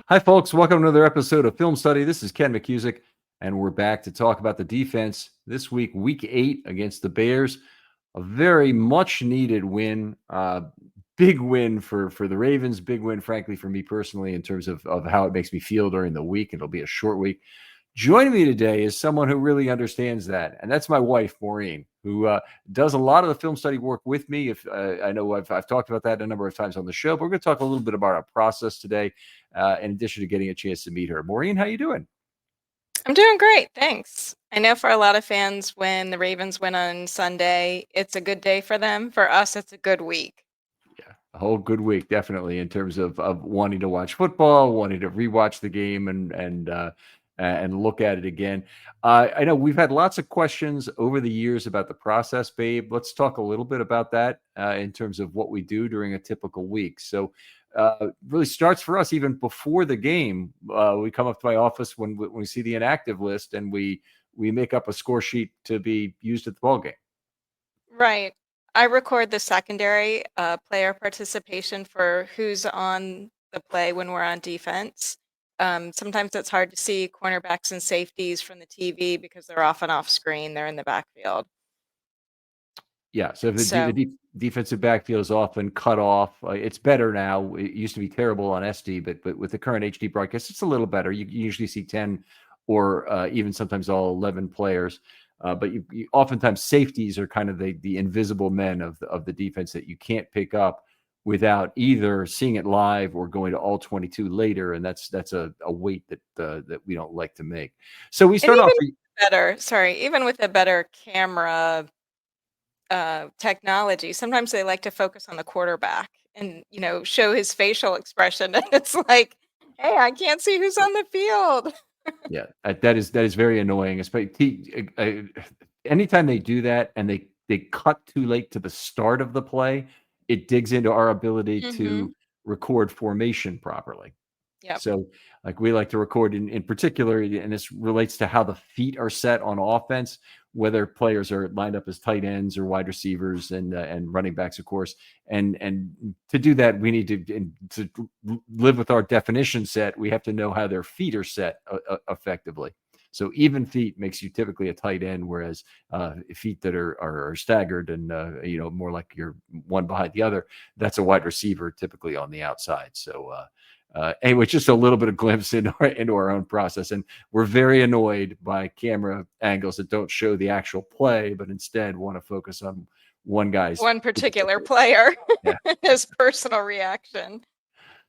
Hi, folks. Welcome to another episode of Film Study. This is Ken McKusick, and we're back to talk about the defense this week, week 8 against the Bears. A very much needed win. Big win for the Ravens. Big win, frankly, for me personally in terms of how it makes me feel during the week. It'll be a short week. Joining me today is someone who really understands that, and that's my wife, Maureen, who does a lot of the film study work with me. If I know I've talked about that a number of times on the show, but we're going to talk a little bit about our process today, in addition to getting a chance to meet her. Maureen, how you doing? I'm doing great, thanks. I know for a lot of fans, when the Ravens win on Sunday, it's a good day for them. For us, it's a good week. Yeah, a whole good week, definitely, in terms of wanting to watch football, wanting to rewatch the game, and look at it again. I know we've had lots of questions over the years about the process, babe. Let's talk a little bit about that in terms of what we do during a typical week. So, really starts for us even before the game. We come up to my office when we see the inactive list, and we make up a score sheet to be used at the ball game. Right. I record the secondary player participation for who's on the play when we're on defense. Sometimes it's hard to see cornerbacks and safeties from the TV because they're often off screen. They're in the backfield. Yeah, so if So, defensive backfield is often cut off, it's better now. It used to be terrible on SD, but with the current HD broadcast, it's a little better. You usually see 10 or even sometimes all 11 players. But you oftentimes safeties are kind of the invisible men of the defense that you can't pick up without either seeing it live or going to all 22 later, and that's a weight that we don't like to make. So we and start off. even with a better camera technology, sometimes they like to focus on the quarterback and, show his facial expression. And it's like, hey, I can't see who's on the field. Yeah, that is very annoying. Especially anytime they do that and they cut too late to the start of the play, it digs into our ability Hmm. to record formation properly. Yep. So, like we like to record in particular, and this relates to how the feet are set on offense, whether players are lined up as tight ends or wide receivers and running backs, of course. And to do that, we need to live with our definition set. We have to know how their feet are set effectively. So even feet makes you typically a tight end, whereas feet that are staggered and more like you're one behind the other, that's a wide receiver typically on the outside. So. Anyway, just a little bit of glimpse into our own process. And we're very annoyed by camera angles that don't show the actual play, but instead want to focus on one guy's. One particular player, Yeah. his personal reaction.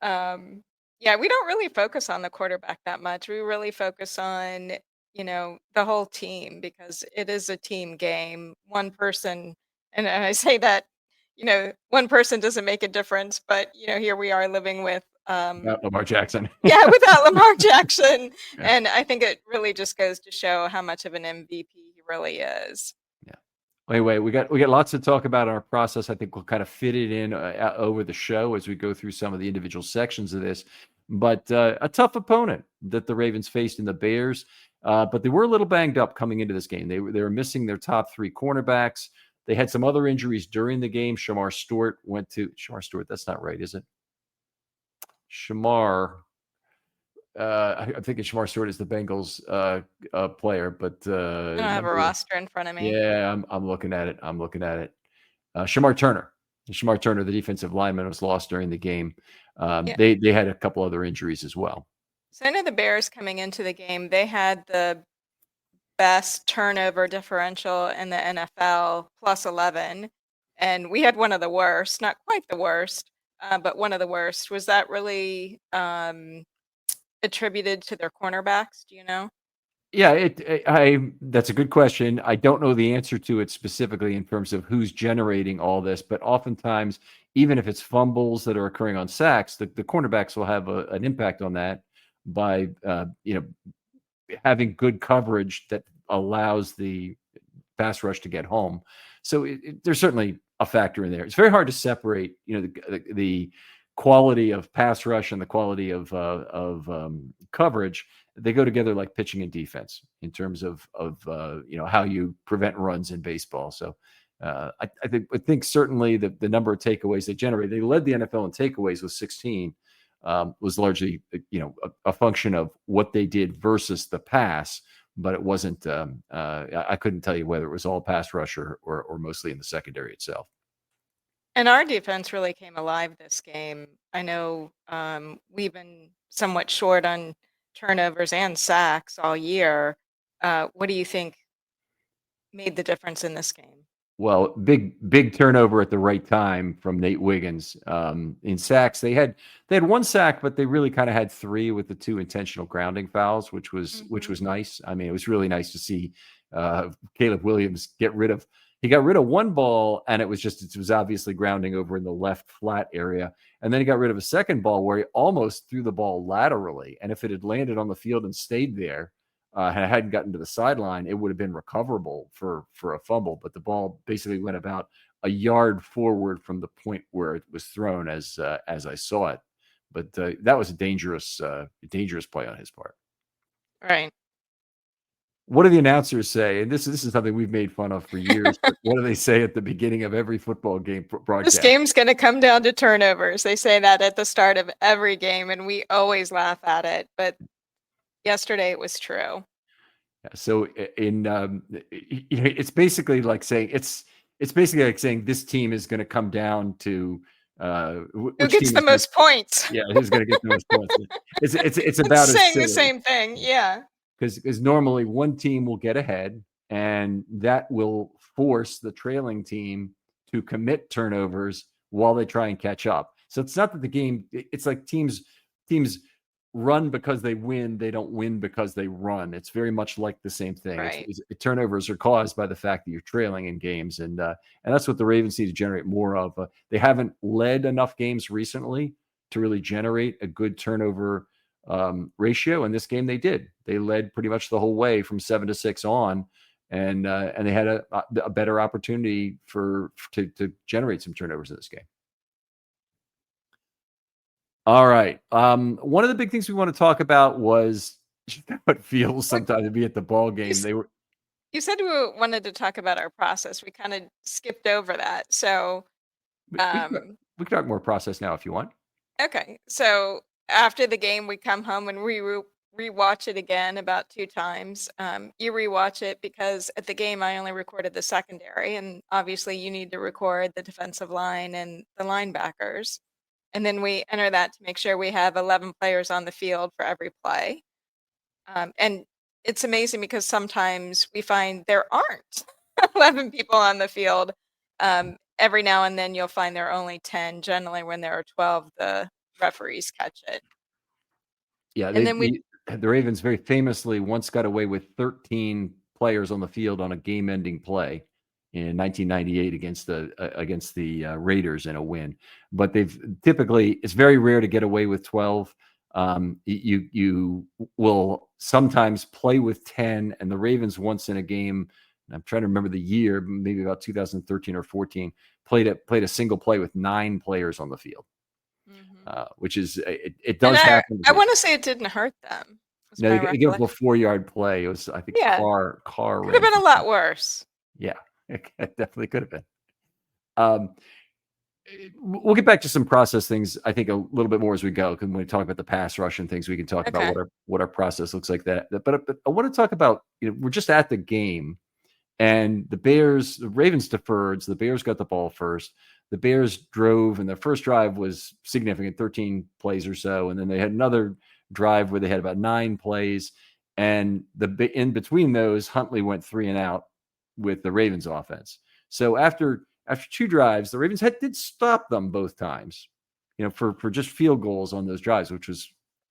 Um, yeah, we don't really focus on the quarterback that much. We really focus on, the whole team because it is a team game. One person, and I say that, one person doesn't make a difference, but, here we are living with, Lamar Jackson. yeah, without Lamar Jackson. Yeah. And I think it really just goes to show how much of an MVP he really is. Yeah. Anyway, we got lots to talk about in our process. I think we'll kind of fit it in over the show as we go through some of the individual sections of this. But a tough opponent that the Ravens faced in the Bears. But they were a little banged up coming into this game. They were missing their top 3 cornerbacks. They had some other injuries during the game. Shamar Stewart. That's not right, is it? Shamar. I'm thinking Shamar Stewart is the Bengals player, but I don't have a roster in front of me. yeah, I'm looking at it. Shamar Turner. Shamar Turner, the defensive lineman, was lost during the game. Yeah. They had a couple other injuries as well. So I know the Bears coming into the game, they had the best turnover differential in the NFL, plus 11, and we had one of the worst, not quite the worst, but one of the worst. Was that really attributed to their cornerbacks? Do you know? Yeah, that's a good question. I don't know the answer to it specifically in terms of who's generating all this, but oftentimes, even if it's fumbles that are occurring on sacks, the cornerbacks will have an impact on that by having good coverage that allows the pass rush to get home. So there's certainly a factor in there. It's very hard to separate, the quality of pass rush and the quality of coverage. They go together like pitching and defense in terms of how you prevent runs in baseball. So I think certainly the number of takeaways they generate. They led the NFL in takeaways with 16. was largely, a function of what they did versus the pass. But it wasn't. I couldn't tell you whether it was all pass rush or mostly in the secondary itself. And our defense really came alive this game. I know we've been somewhat short on turnovers and sacks all year. What do you think made the difference in this game? Well, big turnover at the right time from Nate Wiggins. In sacks, they had one sack, but they really kind of had three with the two intentional grounding fouls, which was nice. I mean, it was really nice to see Caleb Williams he got rid of one ball, and it was obviously grounding over in the left flat area, and then he got rid of a second ball where he almost threw the ball laterally, and if it had landed on the field and stayed there, hadn't gotten to the sideline, it would have been recoverable for a fumble. But the ball basically went about a yard forward from the point where it was thrown, as I saw it. But that was a dangerous play on his part. Right. What do the announcers say? And this is something we've made fun of for years. But what do they say at the beginning of every football game broadcast? This game's going to come down to turnovers. They say that at the start of every game, and we always laugh at it. But yesterday it was true. So it's basically like saying this team is going to come down to who gets the most points. Yeah, who's going to get the most points? It's about saying the same thing. Yeah. Because normally one team will get ahead, and that will force the trailing team to commit turnovers while they try and catch up. So it's not that the game. It's like teams run because they win. They don't win because they run. It's very much like the same thing. Right. Turnovers are caused by the fact that you're trailing in games, and that's what the Ravens need to generate more of. They haven't led enough games recently to really generate a good turnover ratio. In this game, they did. They led pretty much the whole way from 7-6 on, and they had a better opportunity to generate some turnovers in this game. All right. One of the big things we want to talk about was how it feels sometimes to be at the ball game. You said we wanted to talk about our process. We kind of skipped over that. So we can talk more process now if you want. Okay. So after the game, we come home and rewatch it again about 2 times. You rewatch it because at the game I only recorded the secondary, and obviously you need to record the defensive line and the linebackers. And then we enter that to make sure we have 11 players on the field for every play. And it's amazing because sometimes we find there aren't 11 people on the field. Every now and then you'll find there are only 10. Generally, when there are 12, the referees catch it. Yeah, the Ravens very famously once got away with 13 players on the field on a game-ending play in 1998 against the Raiders in a win. But it's very rare to get away with 12. You will sometimes play with 10, and the Ravens once in a game, I'm trying to remember the year, maybe about 2013 or 14, played a single play with 9 players on the field. Which is it does happen. I want to say it didn't hurt them. No, they gave up a 4-yard play. It was, I think, car could have been a lot worse. Yeah, it definitely could have been. We'll get back to some process things, I think, a little bit more as we go. Because when we talk about the pass rush and things, we can talk about what our process looks like. But I want to talk about, we're just at the game, and the Ravens deferred, so the Bears got the ball first. The Bears drove, and their first drive was significant, 13 plays or so. And then they had another drive where they had about 9 plays. And in between those, Huntley went 3 and out with the Ravens offense. So after 2 drives, the Ravens did stop them both times, for just field goals on those drives,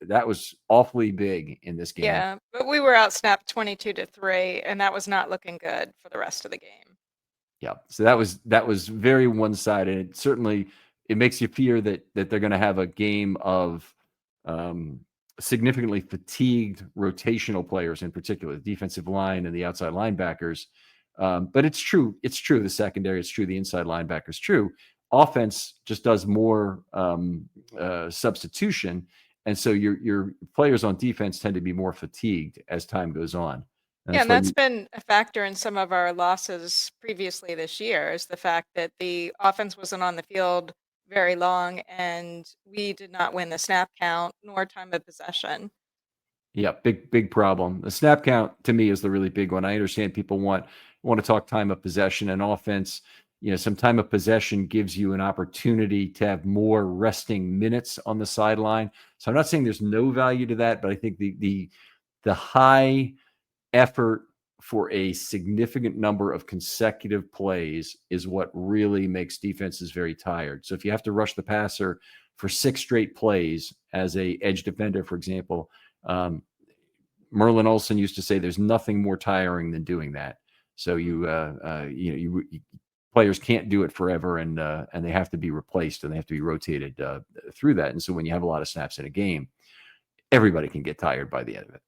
that was awfully big in this game. Yeah, but we were outsnapped 22-3, and that was not looking good for the rest of the game. Yeah, so that was very one-sided. Certainly, it makes you fear that they're going to have a game of significantly fatigued rotational players, in particular, the defensive line and the outside linebackers. But it's true. It's true. The secondary, it's true. The inside linebackers, true. Offense just does more substitution, and so your players on defense tend to be more fatigued as time goes on. And that's been a factor in some of our losses previously this year, is the fact that the offense wasn't on the field very long, and we did not win the snap count nor time of possession. Yeah, big problem. The snap count to me is the really big one. I understand people want to talk time of possession and offense. Some time of possession gives you an opportunity to have more resting minutes on the sideline. So I'm not saying there's no value to that, but I think the high effort for a significant number of consecutive plays is what really makes defenses very tired. So if you have to rush the passer for 6 straight plays as a edge defender, for example, Merlin Olsen used to say there's nothing more tiring than doing that. So players can't do it forever, and they have to be replaced, and they have to be rotated through that. And so when you have a lot of snaps in a game, everybody can get tired by the end of it.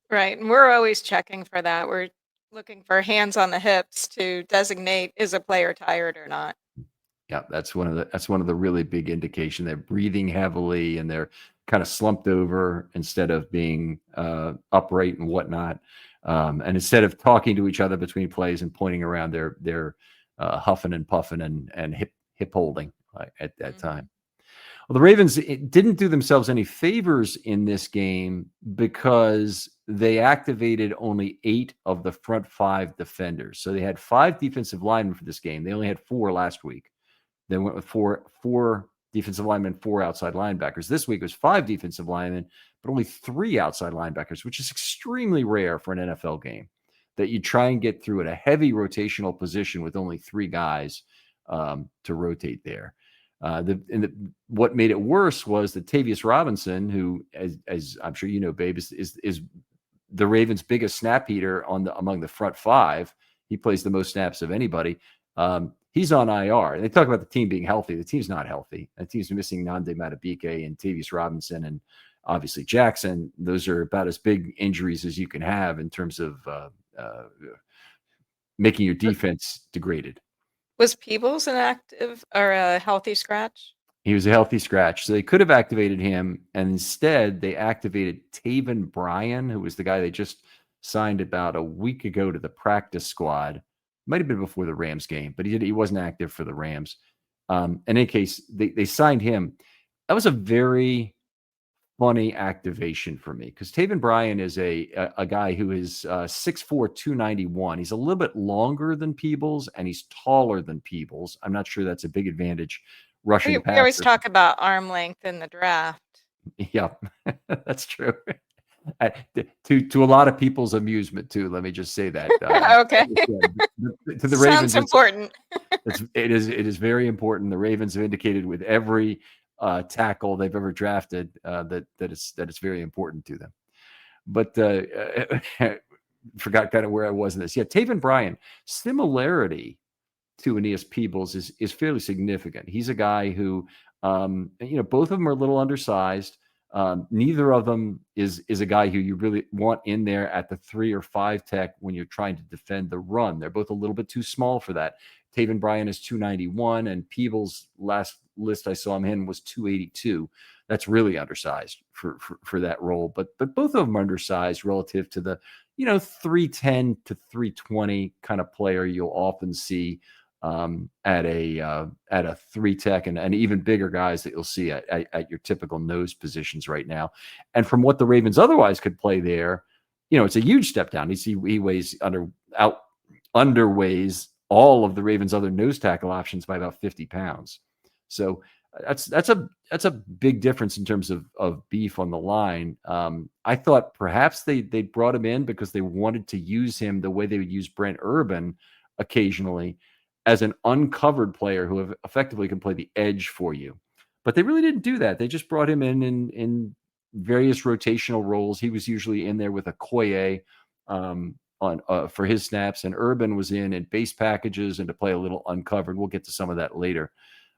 Right, and we're always checking for that. We're looking for hands on the hips to designate, is a player tired or not. Yeah, that's one of the really big indication. They're breathing heavily and they're kind of slumped over instead of being upright and whatnot. And instead of talking to each other between plays and pointing around, they're huffing and puffing and hip holding at that time. Well, the Ravens didn't do themselves any favors in this game because they activated only 8 of the front 5 defenders. So they had 5 defensive linemen for this game. They only had 4 last week. They went with four defensive linemen, 4 outside linebackers. This week was 5 defensive linemen, but only 3 outside linebackers, which is extremely rare for an NFL game, that you try and get through at a heavy rotational position with only 3 guys to rotate there. What made it worse was that Tavius Robinson, who, as I'm sure you know, Babe, is the Ravens' biggest snap eater among the front 5. He plays the most snaps of anybody. He's on IR. They talk about the team being healthy. The team's not healthy. The team's missing Nande Matabike and Tavius Robinson and obviously Jackson. Those are about as big injuries as you can have in terms of making your defense degraded. Was Peebles an active or a healthy scratch? He was a healthy scratch. So they could have activated him, and instead they activated Taven Bryan, who was the guy they just signed about a week ago to the practice squad. Might have been before the Rams game, but he wasn't active for the Rams. In any case, they signed him. That was a very funny activation for me because Taven Bryan is a guy who is 6'4", 291. He's a little bit longer than Peebles, and he's taller than Peebles. I'm not sure that's a big advantage rushing We passer. always talk about arm length in the draft. Yeah, that's true. To a lot of people's amusement too. Let me just say that. Okay. To the Ravens, sounds important. It is very important. The Ravens have indicated with every tackle they've ever drafted that it's very important to them. But forgot kind of where I was in this. Yeah, Taven Bryan, similarity to Aeneas Peebles is fairly significant. He's a guy who, both of them are a little undersized. Neither of them is a guy who you really want in there at the 3 or 5 tech when you're trying to defend the run. They're both a little bit too small for that. Taven Bryan is 291, and Peebles, last list I saw him in, was 282. That's really undersized for that role. But both of them are undersized relative to the 310 to 320 kind of player you'll often see at a 3 tech and even bigger guys that you'll see at your typical nose positions right now. And from what the Ravens otherwise could play there, it's a huge step down. He weighs underweighs all of the Ravens' other nose tackle options by about 50 pounds. So that's a big difference in terms of beef on the line. I thought perhaps they brought him in because they wanted to use him the way they would use Brent Urban occasionally, as an uncovered player who effectively can play the edge for you. But they really didn't do that. They just brought him in various rotational roles. He was usually in there with a Koye for his snaps, and Urban was in base packages and to play a little uncovered. We'll get to some of that later.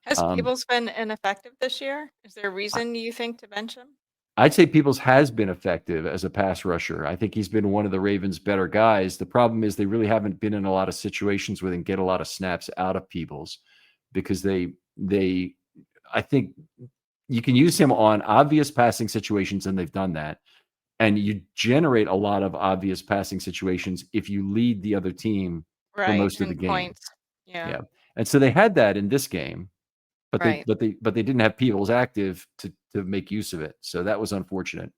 Has Peebles been ineffective this year? Is there a reason you think to bench him? I'd say Peebles has been effective as a pass rusher. I think he's been one of the Ravens' better guys. The problem is they really haven't been in a lot of situations where they can get a lot of snaps out of Peebles because I think you can use him on obvious passing situations, and they've done that. And you generate a lot of obvious passing situations if you lead the other team for most of the game. Points. Yeah. And so they had that in this game. but Right. they didn't have Peebles active to make use of it. So that was unfortunate.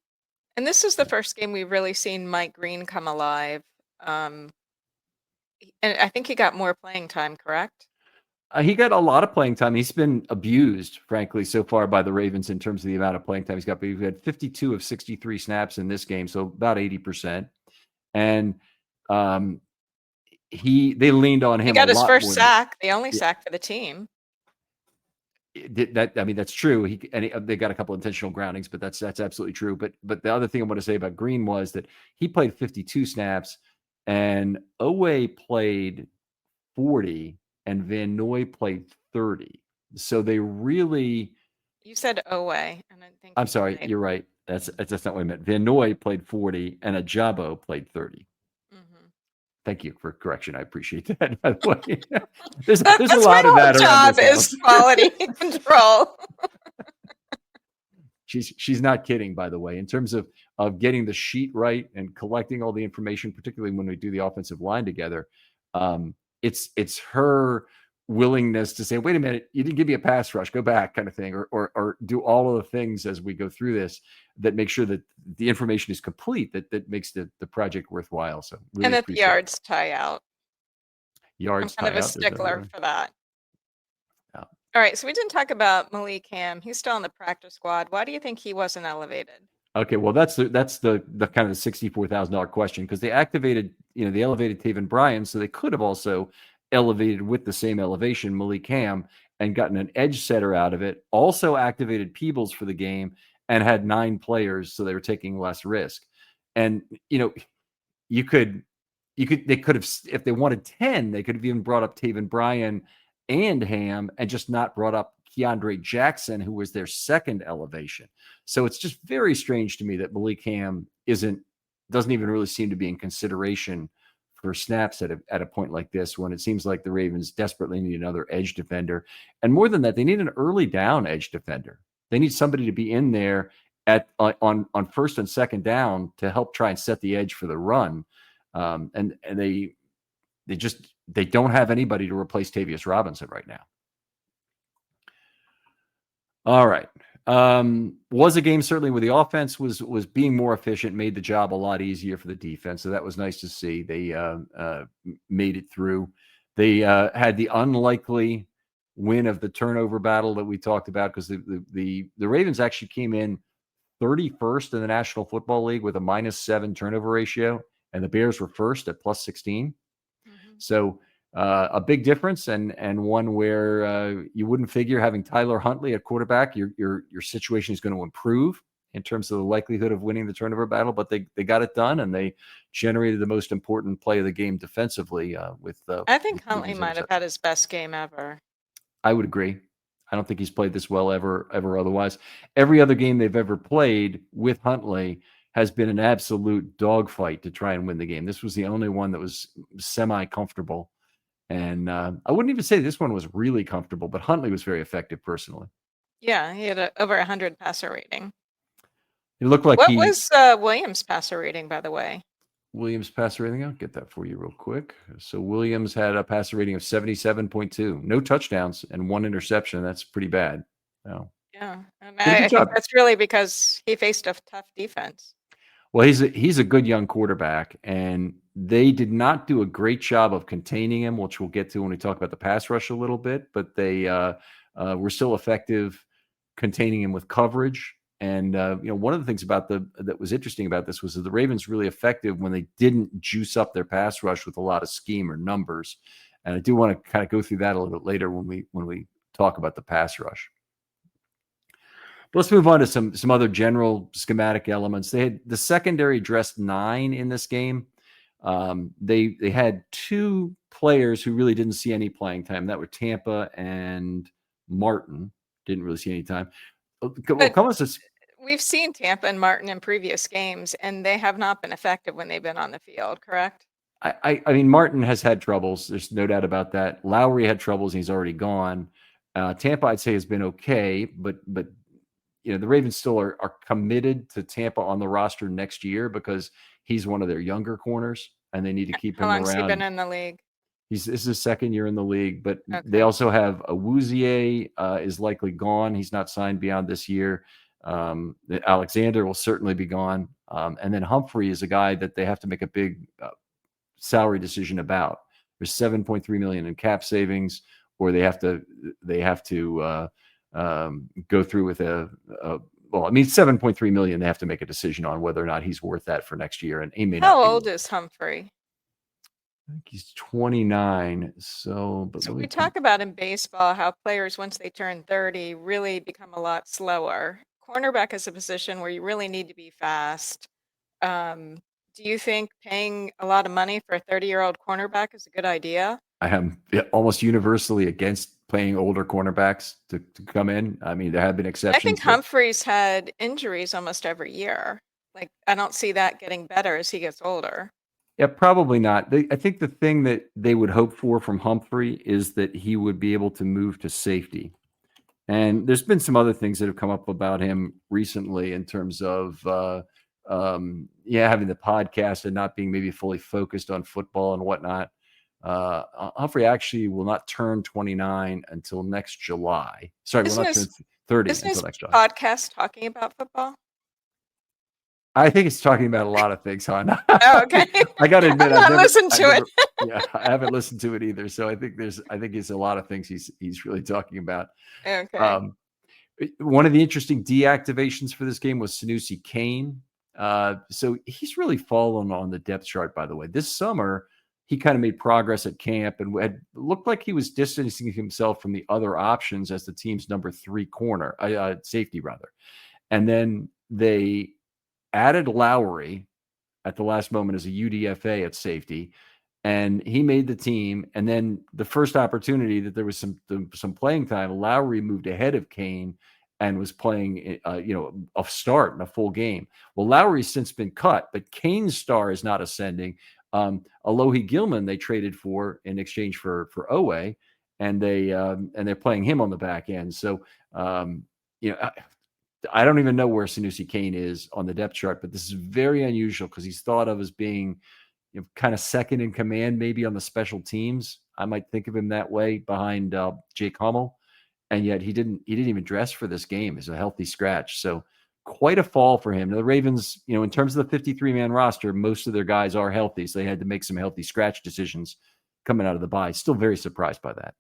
And this is the first game we've really seen Mike Green come alive. Um, and I think he got more playing time, correct? He got a lot of playing time. He's been abused, frankly, so far by the Ravens in terms of the amount of playing time he's got. But he had 52 of 63 snaps in this game, so about 80%. And um, they leaned on He him a got his lot first more than sack, the only yeah, sack for the team. that. I mean, that's true. They got a couple intentional groundings, but that's absolutely true. But the other thing I want to say about Green was that he played 52 snaps, and Owe played 40, and Van Noy played 30. So they really. You said Owe, and I think I'm he sorry, played. you're right. That's not what I meant. Van Noy played 40, and Ajabo played 30. Mhm. Thank you for correction. I appreciate that. By the way, there's a That's my lot of whole that around job this is house. quality control. She's not kidding, by the way, in terms of getting the sheet right and collecting all the information, particularly when we do the offensive line together. Um, it's her willingness to say, wait a minute, you didn't give me a pass rush, go back, kind of thing, or do all of the things as we go through this that make sure that the information is complete, that makes the project worthwhile. So And really that the appreciate yards tie out. I'm yards kind of tie a out. There's that stickler word. for that. Yeah. All right, so we didn't talk about Malik Ham. He's still on the practice squad. Why do you think he wasn't elevated? Okay, well that's the kind of the $64,000 question, because they elevated Taven Bryan, so they could have also elevated with the same elevation Malik Ham and gotten an edge setter out of it. Also activated Peebles for the game and had 9 players, so they were taking less risk. And you could they could have, if they wanted 10, they could have even brought up Taven Bryan and Ham and just not brought up Keandre Jackson, who was their second elevation. So it's just very strange to me that Malik Ham doesn't even really seem to be in consideration for snaps at a point like this, when it seems like the Ravens desperately need another edge defender. And more than that, they need an early down edge defender. They need somebody to be in there on first and second down to help try and set the edge for the run. And they don't have anybody to replace Tavius Robinson right now. All right. Was a game certainly where the offense was being more efficient, made the job a lot easier for the defense. So that was nice to see. They made it through. They had the unlikely win of the turnover battle that we talked about, because the Ravens actually came in 31st in the National Football League with a -7 turnover ratio, and the Bears were first at +16. Mhm. So a big difference, and one where you wouldn't figure, having Tyler Huntley at quarterback, your situation is going to improve in terms of the likelihood of winning the turnover battle. But they got it done, and they generated the most important play of the game defensively with I think Huntley Moody's might have interception. had his best game ever. I would agree. I don't think he's played this well ever otherwise. Every other game they've ever played with Huntley has been an absolute dogfight to try and win the game. This was the only one that was semi-comfortable. And I wouldn't even say this one was really comfortable, but Huntley was very effective personally. Yeah, he had over 100 passer rating. It looked like What was Williams' passer rating, by the way? Williams passer rating. I'll get that for you real quick. So Williams had a passer rating of 77.2, no touchdowns and 1 interception. That's pretty bad. No. Yeah, and Did a good I think job. that's really because he faced a tough defense. Well, he's a good young quarterback, and they did not do a great job of containing him, which we'll get to when we talk about the pass rush a little bit. But they were still effective containing him with coverage. And one of the things that was interesting about this was that the Ravens really effective when they didn't juice up their pass rush with a lot of scheme or numbers. And I do want to kind of go through that a little bit later when we talk about the pass rush. But let's move on to some other general schematic elements. They had the secondary dressed 9 in this game. They had 2 players who really didn't see any playing time. That were Tampa and Martin. Didn't really see any time. Well, But come on, says we've seen Tampa and Martin in previous games, and they have not been effective when they've been on the field, correct? I mean, Martin has had troubles. There's no doubt about that. Lowry had troubles, and he's already gone. Tampa, I'd say, has been okay, but the Ravens still are committed to Tampa on the roster next year, because he's one of their younger corners, and they need to keep How him long's he been around. in the league? This is his second year in the league, but they Okay. also have Awuzie is likely gone. He's not signed beyond this year. Alexander will certainly be gone. And then Humphrey is a guy that they have to make a big salary decision about. There's 7.3 million in cap savings, or they have to go through with well, I mean, 7.3 million. They have to make a decision on whether or not he's worth that for next year, and he may not How be old worth. is Humphrey? I think he's 29. So, but So let me we talk about in baseball how players, once they turn 30, really become a lot slower. Cornerback is a position where you really need to be fast. Um, do you think paying a lot of money for a 30-year-old cornerback is a good idea? I am almost universally against playing older cornerbacks to come in. I mean, there have been I think exceptions, but Humphrey's had injuries almost every year. Like, I don't see that getting better as he gets older. yeah, probably not. I think the thing that they would hope for from Humphrey is that he would be able to move to safety. And there's been some other things that have come up about him recently in terms of, having the podcast and not being maybe fully focused on football and whatnot. Humphrey actually will not turn 29 until next July. Sorry, will Isn't not turn his 30 isn't until his next July. podcast talking about football? I think it's talking about a lot of things, hon. Oh, okay. I got to admit, I've not listened to it. yeah, I haven't listened to it either. So I think it's a lot of things he's really talking about. Okay. Um, One of the interesting deactivations for this game was Sanusi Kane. So he's really fallen on the depth chart, by the way. This summer, he kind of made progress at camp and had looked like he was distancing himself from the other options as the team's number 3 corner, safety rather. And then they added Lowry at the last moment as a UDFA at safety, and he made the team. And then the first opportunity that there was some playing time, Lowry moved ahead of Kane and was playing, a start in a full game. Well, Lowry's since been cut, but Kane's star is not ascending. Alohi Gilman they traded for in exchange for Owe, and they're playing him on the back end. So I don't even know where Sanusi Kane is on the depth chart, but this is very unusual because he's thought of as being kind of second in command, maybe on the special teams. I might think of him that way behind Jake Hummel, and yet he didn't even dress for this game as a healthy scratch. So quite a fall for him. Now, the Ravens, in terms of the 53-man roster, most of their guys are healthy, so they had to make some healthy scratch decisions coming out of the bye. Still very surprised by that.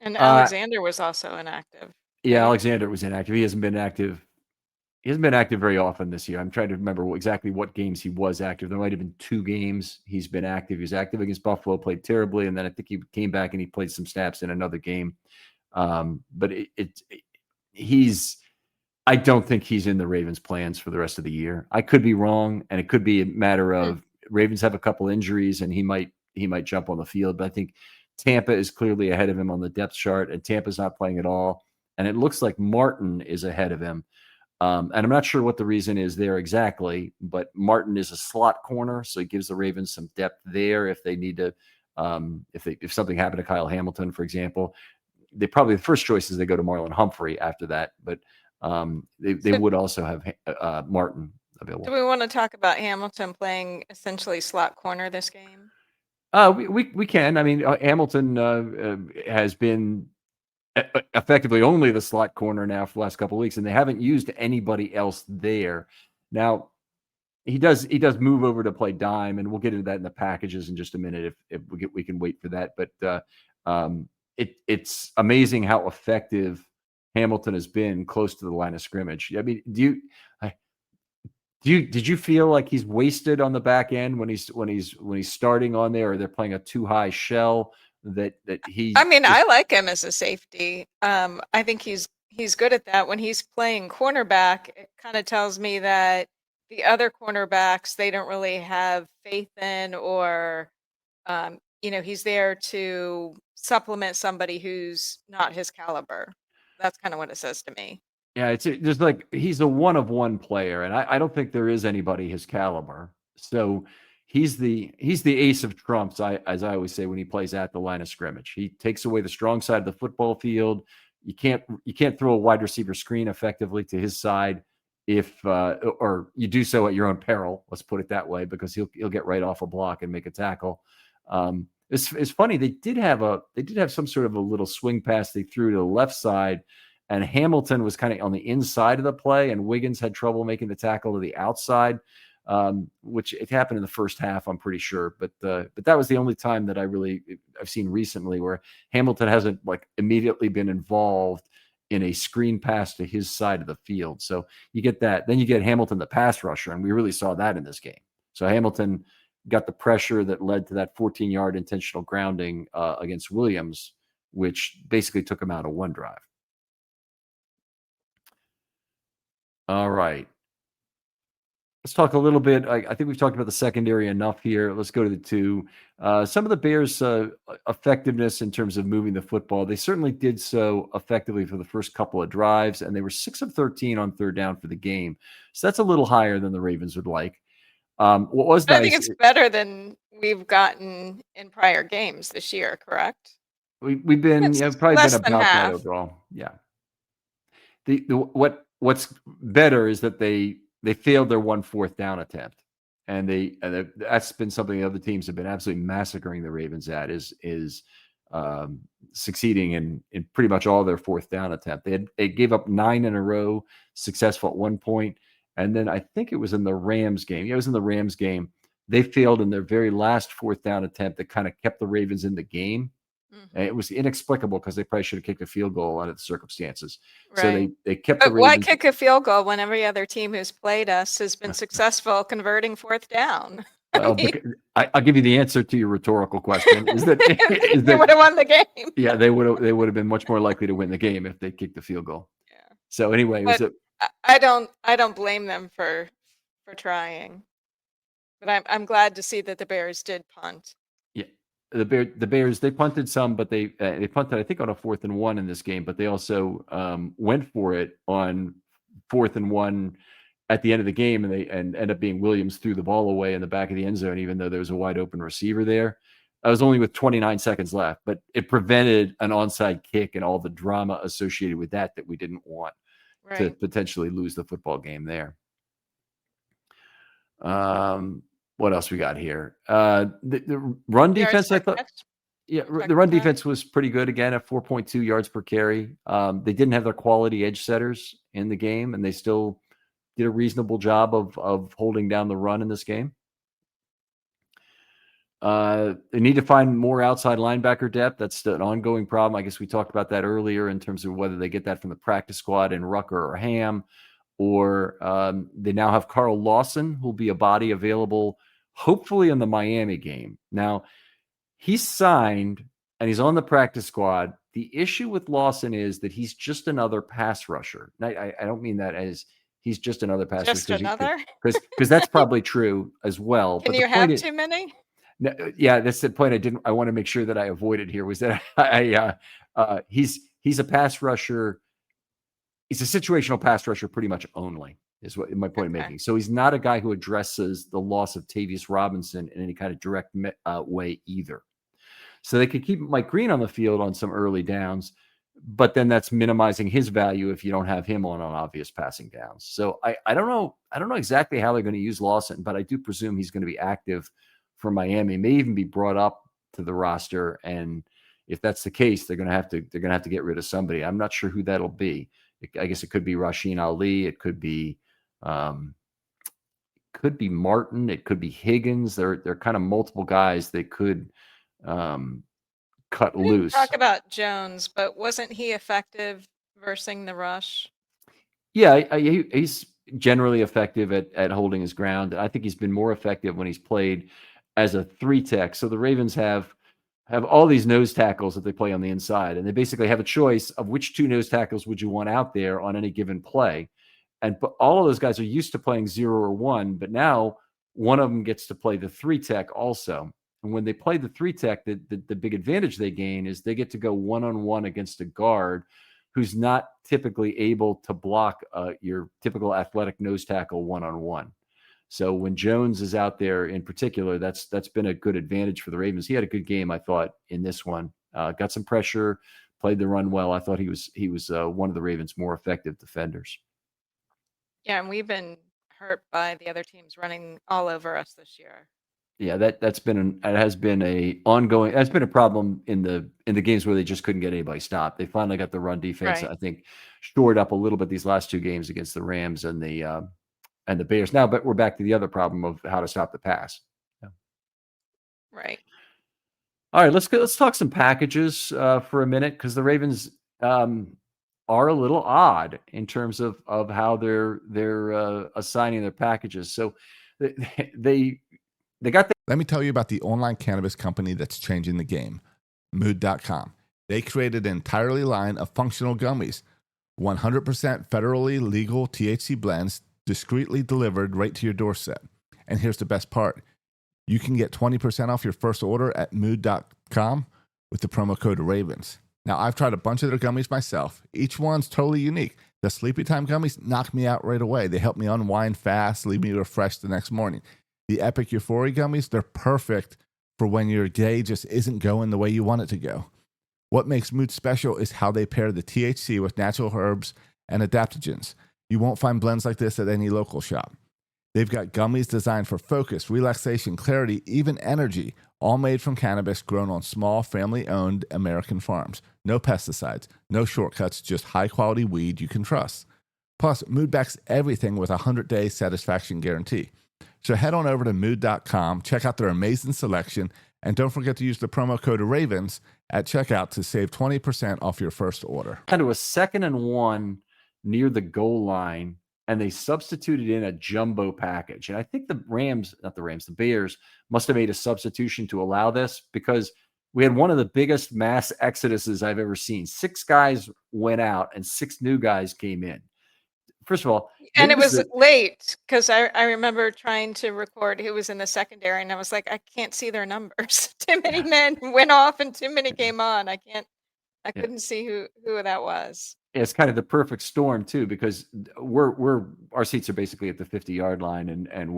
And Alexander was also inactive, Yeah, right? Alexander was inactive. He hasn't been active. He hasn't been active very often this year. I'm trying to remember exactly what games he was active. There might have been 2 games he's been active. He was active against Buffalo, played terribly, and then I think he came back and he played some snaps in another game. But I don't think he's in the Ravens' plans for the rest of the year. I could be wrong, and it could be a matter of Ravens have a couple injuries and he might jump on the field. But I think Tampa is clearly ahead of him on the depth chart, and Tampa's not playing at all. And it looks like Martin is ahead of him. And I'm not sure what the reason is there exactly, but Martin is a slot corner, so it gives the Ravens some depth there if they need to. If something happened to Kyle Hamilton, for example, the first choice is they go to Marlon Humphrey after that, but they would also have Martin available. Do we want to talk about Hamilton playing essentially slot corner this game? We can. I mean, Hamilton has been effectively only the slot corner now for the last couple of weeks, and they haven't used anybody else there. Now, he does move over to play dime, and we'll get into that in the packages in just a minute if we can wait for that. But it's amazing how effective Hamilton has been close to the line of scrimmage. I mean, did you feel like he's wasted on the back end when he's starting on there, or they're playing a too high shell that he? I mean, I like him as a safety. I think he's good at that. When he's playing cornerback, it kind of tells me that the other cornerbacks they don't really have faith in, or he's there to supplement somebody who's not his caliber. That's kind of what it says to me. Yeah, it's just like he's a one-of-one player, and I don't think there is anybody his caliber. So he's the ace of trumps, as I always say when he plays at the line of scrimmage. He takes away the strong side of the football field. You can't throw a wide receiver screen effectively to his side. if or you do so at your own peril. Let's put it that way, because he'll get right off a block and make a tackle. It's funny. They did have some sort of a little swing pass they threw to the left side, and Hamilton was kind of on the inside of the play, and Wiggins had trouble making the tackle to the outside, which it happened in the first half, I'm pretty sure. But that was the only time that I've seen recently where Hamilton hasn't like immediately been involved in a screen pass to his side of the field. So you get that. Then you get Hamilton, the pass rusher, and we really saw that in this game. So Hamilton got the pressure that led to that 14-yard intentional grounding against Williams, which basically took him out of one drive. All right. Let's talk a little bit. I think we've talked about the secondary enough here. Let's go to the two. Some of the Bears' effectiveness in terms of moving the football, they certainly did so effectively for the first couple of drives, and they were 6 of 13 on third down for the game. So that's a little higher than the Ravens would like. What was nice, I think it's better than we've gotten in prior games this year, correct? we've been probably been about that overall. Yeah. What's better is that they failed their 1 4th down attempt, and that's been something the other teams have been absolutely massacring the Ravens at is succeeding in pretty much all their 4th down attempt. They gave up 9 in a row successful at one point, and then I think it was in the Rams game. Yeah, it was in the Rams game. They failed in their very last 4th down attempt that kind of kept the Ravens in the game. Mm-hmm. It was inexplicable because they probably should have kicked a field goal under the circumstances. Right. So they kept the Ravens. Why kick a field goal when every other team who's played us has been successful converting 4th down? Well, I'll give you the answer to your rhetorical question. Is that they would have won the game? Yeah, they would have been much more likely to win the game if they kicked the field goal. Yeah. So anyway, I don't blame them for trying, but I'm glad to see that the Bears did punt. Yeah. The Bears, they punted some, but they punted, I think, on a 4th and 1 in this game, but they also went for it on 4th and 1 at the end of the game, and ended up being Williams threw the ball away in the back of the end zone, even though there was a wide open receiver there. I was only with 29 seconds left, but it prevented an onside kick and all the drama associated with that we didn't want to potentially lose the football game there. What else we got here? The run defense, I thought. Yeah, the run defense was pretty good again at 4.2 yards per carry. They didn't have their quality edge setters in the game, and they still did a reasonable job of holding down the run in this game. They need to find more outside linebacker depth. That's an ongoing problem. I guess we talked about that earlier in terms of whether they get that from the practice squad in Rucker or Ham, or they now have Carl Lawson, who'll be a body available hopefully in the Miami game. Now, he's signed and he's on the practice squad. The issue with Lawson is that he's just another pass rusher. I don't mean that as he's just another pass rusher. Just another? Because that's probably true as well. Can you have too many? No, yeah, that's the point I want to make sure that I avoided here, was that he's a pass rusher. He's a situational pass rusher pretty much only, is what my point of making. So he's not a guy who addresses the loss of Tavius Robinson in any kind of direct way either. So they could keep Mike Green on the field on some early downs, but then that's minimizing his value if you don't have him on obvious passing downs. So I don't know exactly how they're going to use Lawson, but I do presume he's going to be active for Miami, may even be brought up to the roster. And if that's the case, they're going to have to get rid of somebody. I'm not sure who that'll be. I guess it could be Rasheen Ali. It could be Martin. It could be Higgins. They're kind of multiple guys they could cut loose. Talk about Jones, but wasn't he effective versing the rush? Yeah, he's generally effective at holding his ground. I think he's been more effective when he's played as a 3-tech. So the Ravens have all these nose tackles that they play on the inside, and they basically have a choice of which 2 nose tackles would you want out there on any given play. And all of those guys are used to playing 0 or 1, but now one of them gets to play the 3-tech also. And when they play the 3-tech, the big advantage they gain is they get to go one-on-one against a guard who's not typically able to block your typical athletic nose tackle one-on-one. So when Jones is out there in particular, that's been a good advantage for the Ravens. He had a good game, I thought, in this one. Got some pressure, played the run well. I thought he was one of the Ravens' more effective defenders. Yeah, and we've been hurt by the other teams running all over us this year. Yeah, it has been a problem in the games where they just couldn't get anybody stopped. They finally got the run defense, Right. I think, shored up a little bit these last two games against the Rams and the Bears. Now, but we're back to the other problem of how to stop the pass. Yeah. Right. All right, let's talk some packages for a minute, because the Ravens are a little odd in terms of how they're assigning their packages. So they got Let me tell you about the online cannabis company that's changing the game, Mood.com. They created an entirely line of functional gummies, 100% federally legal THC blends, discreetly delivered right to your doorstep. And here's the best part. You can get 20% off your first order at Mood.com with the promo code Ravens. Now, I've tried a bunch of their gummies myself. Each one's totally unique. The Sleepy Time gummies knock me out right away. They help me unwind fast, leave me refreshed the next morning. The Epic Euphoria gummies, they're perfect for when your day just isn't going the way you want it to go. What makes Mood special is how they pair the THC with natural herbs and adaptogens. You won't find blends like this at any local shop. They've got gummies designed for focus, relaxation, clarity, even energy, all made from cannabis grown on small, family-owned American farms. No pesticides, no shortcuts, just high-quality weed you can trust. Plus, Mood backs everything with a 100-day satisfaction guarantee. So head on over to Mood.com, check out their amazing selection, and don't forget to use the promo code Ravens at checkout to save 20% off your first order. down to a 2nd and 1 near the goal line, and they substituted in a jumbo package. And I think the Bears must have made a substitution to allow this, because we had one of the biggest mass exoduses I've ever seen. 6 guys went out and 6 new guys came in. First of all, And maybe it was late, because I remember trying to record who was in the secondary, and I was like, I can't see their numbers. Too many men went off and too many came on. I couldn't see who that was. it's kind of the perfect storm too, because our seats are basically at the 50-yard line, and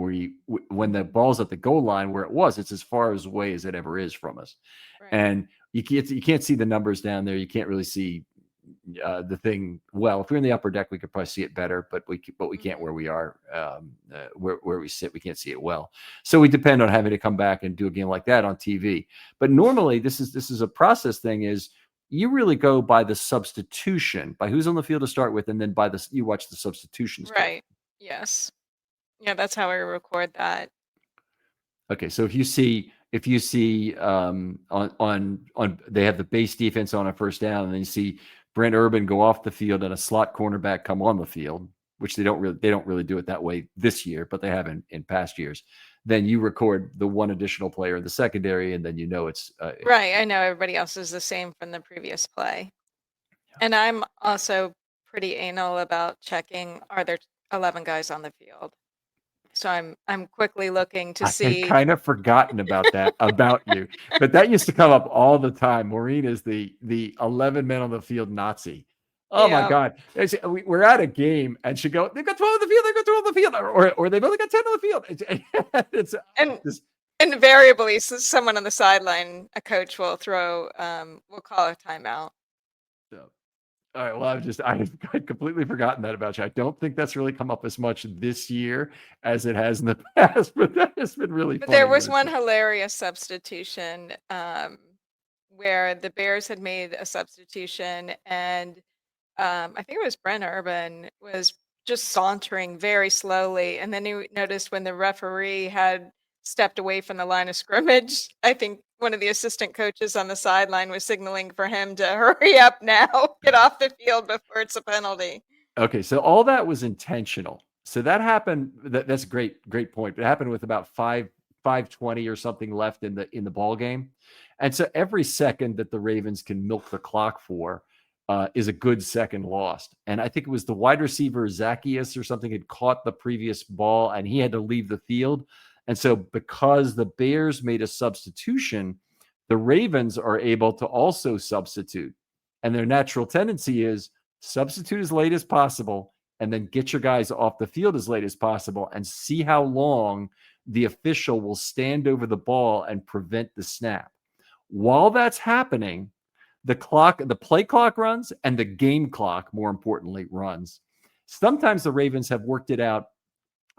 when the ball's at the goal line where it's as far away as it ever is from us. Right. And you can't see the numbers down there. You can't really see the thing well. If we're in the upper deck, we could probably see it better, but we can't where we are, where we sit. We can't see it well, so we depend on having to come back and do a game like that on TV. But normally, this is a process thing. Is you really go by the substitution, by who's on the field to start with, and then you watch the substitutions. Right. Yes. Yeah, that's how I record that. Okay, so if you see on they have the base defense on a first down, and then you see Brent Urban go off the field and a slot cornerback come on the field, which they don't really do it that way this year, but they have in past years. Then you record the one additional player in the secondary, and then it's Right. I know everybody else is the same from the previous play. Yeah. And I'm also pretty anal about checking, are there 11 guys on the field? So I'm quickly looking to see. I've kind of forgotten about that about you, but that used to come up all the time. Maureen is the 11 men on the field Nazi. Oh my God. We're at a game and she'd go, they've got 12 on the field, they've got 12 on the field, or they've only got 10 on the field. And invariably, someone on the sideline, a coach will we'll call a timeout. So, all right. Well, I'd completely forgotten that about you. I don't think that's really come up as much this year as it has in the past, but that has been really funny. But there was one hilarious substitution where the Bears had made a substitution, and I think it was Brent Urban was just sauntering very slowly, and then he noticed when the referee had stepped away from the line of scrimmage, I think one of the assistant coaches on the sideline was signaling for him to hurry up now, get off the field before it's a penalty. Okay, so all that was intentional. So that happened. That's a great point. It happened with about 5:20 or something left in the ball game, and so every second that the Ravens can milk the clock for is a good second lost. And I think it was the wide receiver Zacchaeus or something had caught the previous ball, and he had to leave the field. And so because the Bears made a substitution, the Ravens are able to also substitute. And their natural tendency is substitute as late as possible and then get your guys off the field as late as possible and see how long the official will stand over the ball and prevent the snap. While that's happening, the play clock runs and the game clock, more importantly, runs. Sometimes the Ravens have worked it out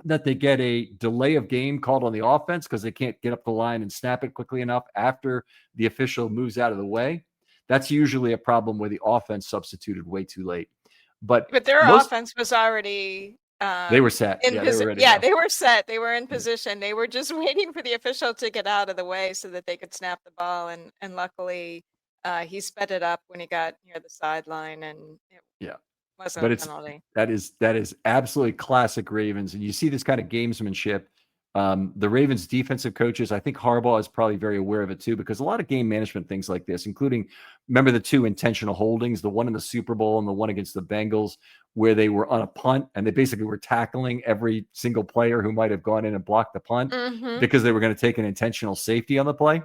that they get a delay of game called on the offense because they can't get up the line and snap it quickly enough after the official moves out of the way. That's usually a problem where the offense substituted way too late. But their offense was already they were set. in They were ready. they were set. They were in position. They were just waiting for the official to get out of the way so that they could snap the ball. And luckily, he sped it up when he got near the sideline, and it wasn't a penalty. That is absolutely classic Ravens, and you see this kind of gamesmanship. The Ravens defensive coaches, I think Harbaugh is probably very aware of it too, because a lot of game management things like this, including, remember the 2 intentional holdings, the one in the Super Bowl and the one against the Bengals, where they were on a punt and they basically were tackling every single player who might have gone in and blocked the punt because they were going to take an intentional safety on the play.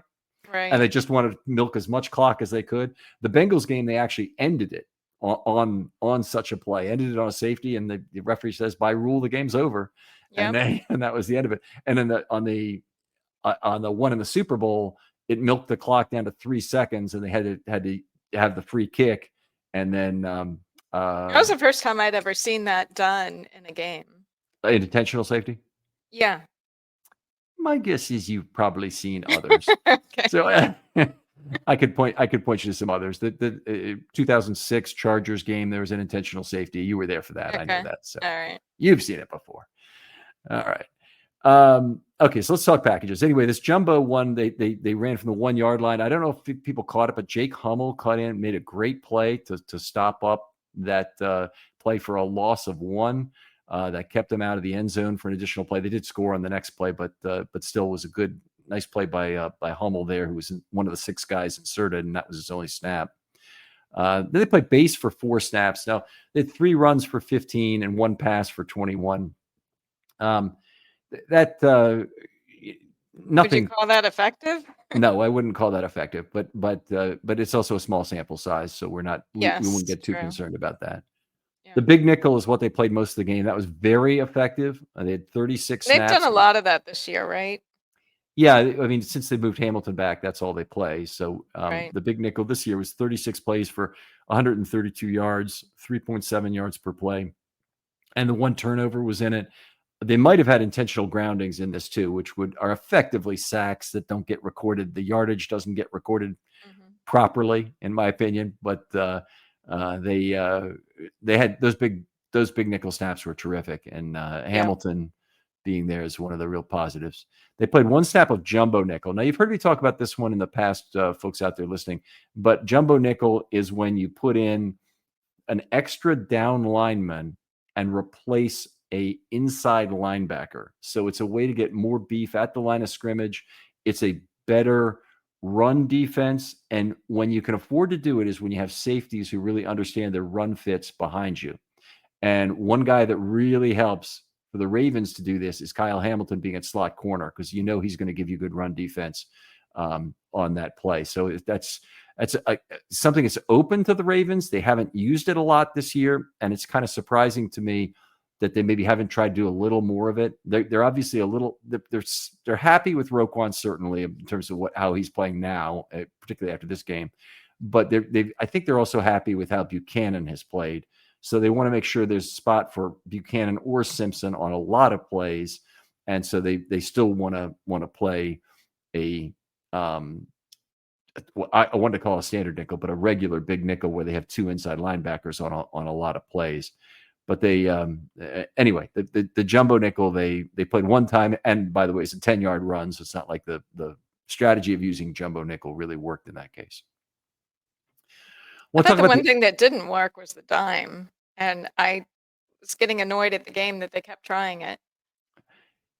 Right. And they just wanted to milk as much clock as they could. The Bengals game, they actually ended it on such a play, ended it on a safety, and the referee says, by rule, the game's over. Yep. And that was the end of it. And then on the one in the Super Bowl, it milked the clock down to 3 seconds, and they had to have the free kick. And then that was the first time I'd ever seen that done in a game. Intentional safety? Yeah. My guess is you've probably seen others. Okay. So I could point you to some others. The 2006 Chargers game, there was an intentional safety. You were there for that. Okay. I know that. So all right. You've seen it before. All right. Okay, so let's talk packages. Anyway, this jumbo one, they ran from the 1 yard line. I don't know if people caught it, but Jake Hummel cut in, made a great play to stop up that play for a loss of 1. That kept them out of the end zone for an additional play. They did score on the next play, but still was a nice play by Hummel there, who was one of the 6 guys inserted, and that was his only snap. Then they played base for 4 snaps. Now they had 3 runs for 15 and 1 pass for 21. Nothing. Would you call that effective? No, I wouldn't call that effective. But it's also a small sample size, so we wouldn't get too concerned about that. Yeah. The big nickel is what they played most of the game. That was very effective. They had 36 snaps. They've done a lot of that this year, right? Yeah, I mean, since they moved Hamilton back, that's all they play. So right. The big nickel this year was 36 plays for 132 yards, 3.7 yards per play. And the 1 turnover was in it. They might have had intentional groundings in this too, which are effectively sacks that don't get recorded. The yardage doesn't get recorded properly, in my opinion. But they had those big nickel snaps were terrific, and Hamilton being there is one of the real positives. They played 1 snap of jumbo nickel. Now, you've heard me talk about this one in the past, folks out there listening, but jumbo nickel is when you put in an extra down lineman and replace a inside linebacker. So it's a way to get more beef at the line of scrimmage. It's a better run defense. And when you can afford to do it is when you have safeties who really understand their run fits behind you. And one guy that really helps for the Ravens to do this is Kyle Hamilton being at slot corner, because he's going to give you good run defense on that play. So that's something that's open to the Ravens. They haven't used it a lot this year, and it's kind of surprising to me that they maybe haven't tried to do a little more of it. They're obviously they're happy with Roquan, certainly, in terms of how he's playing now, particularly after this game. But I think they're also happy with how Buchanan has played. So they want to make sure there's a spot for Buchanan or Simpson on a lot of plays. And so they still want to play I wanted to call it a standard nickel, but a regular big nickel where they have 2 inside linebackers on a lot of plays. But they anyway, the jumbo nickel they played 1 time, and by the way, it's a 10-yard run, so it's not like the strategy of using jumbo nickel really worked in that case. I thought the one thing that didn't work was the dime, and I was getting annoyed at the game that they kept trying it.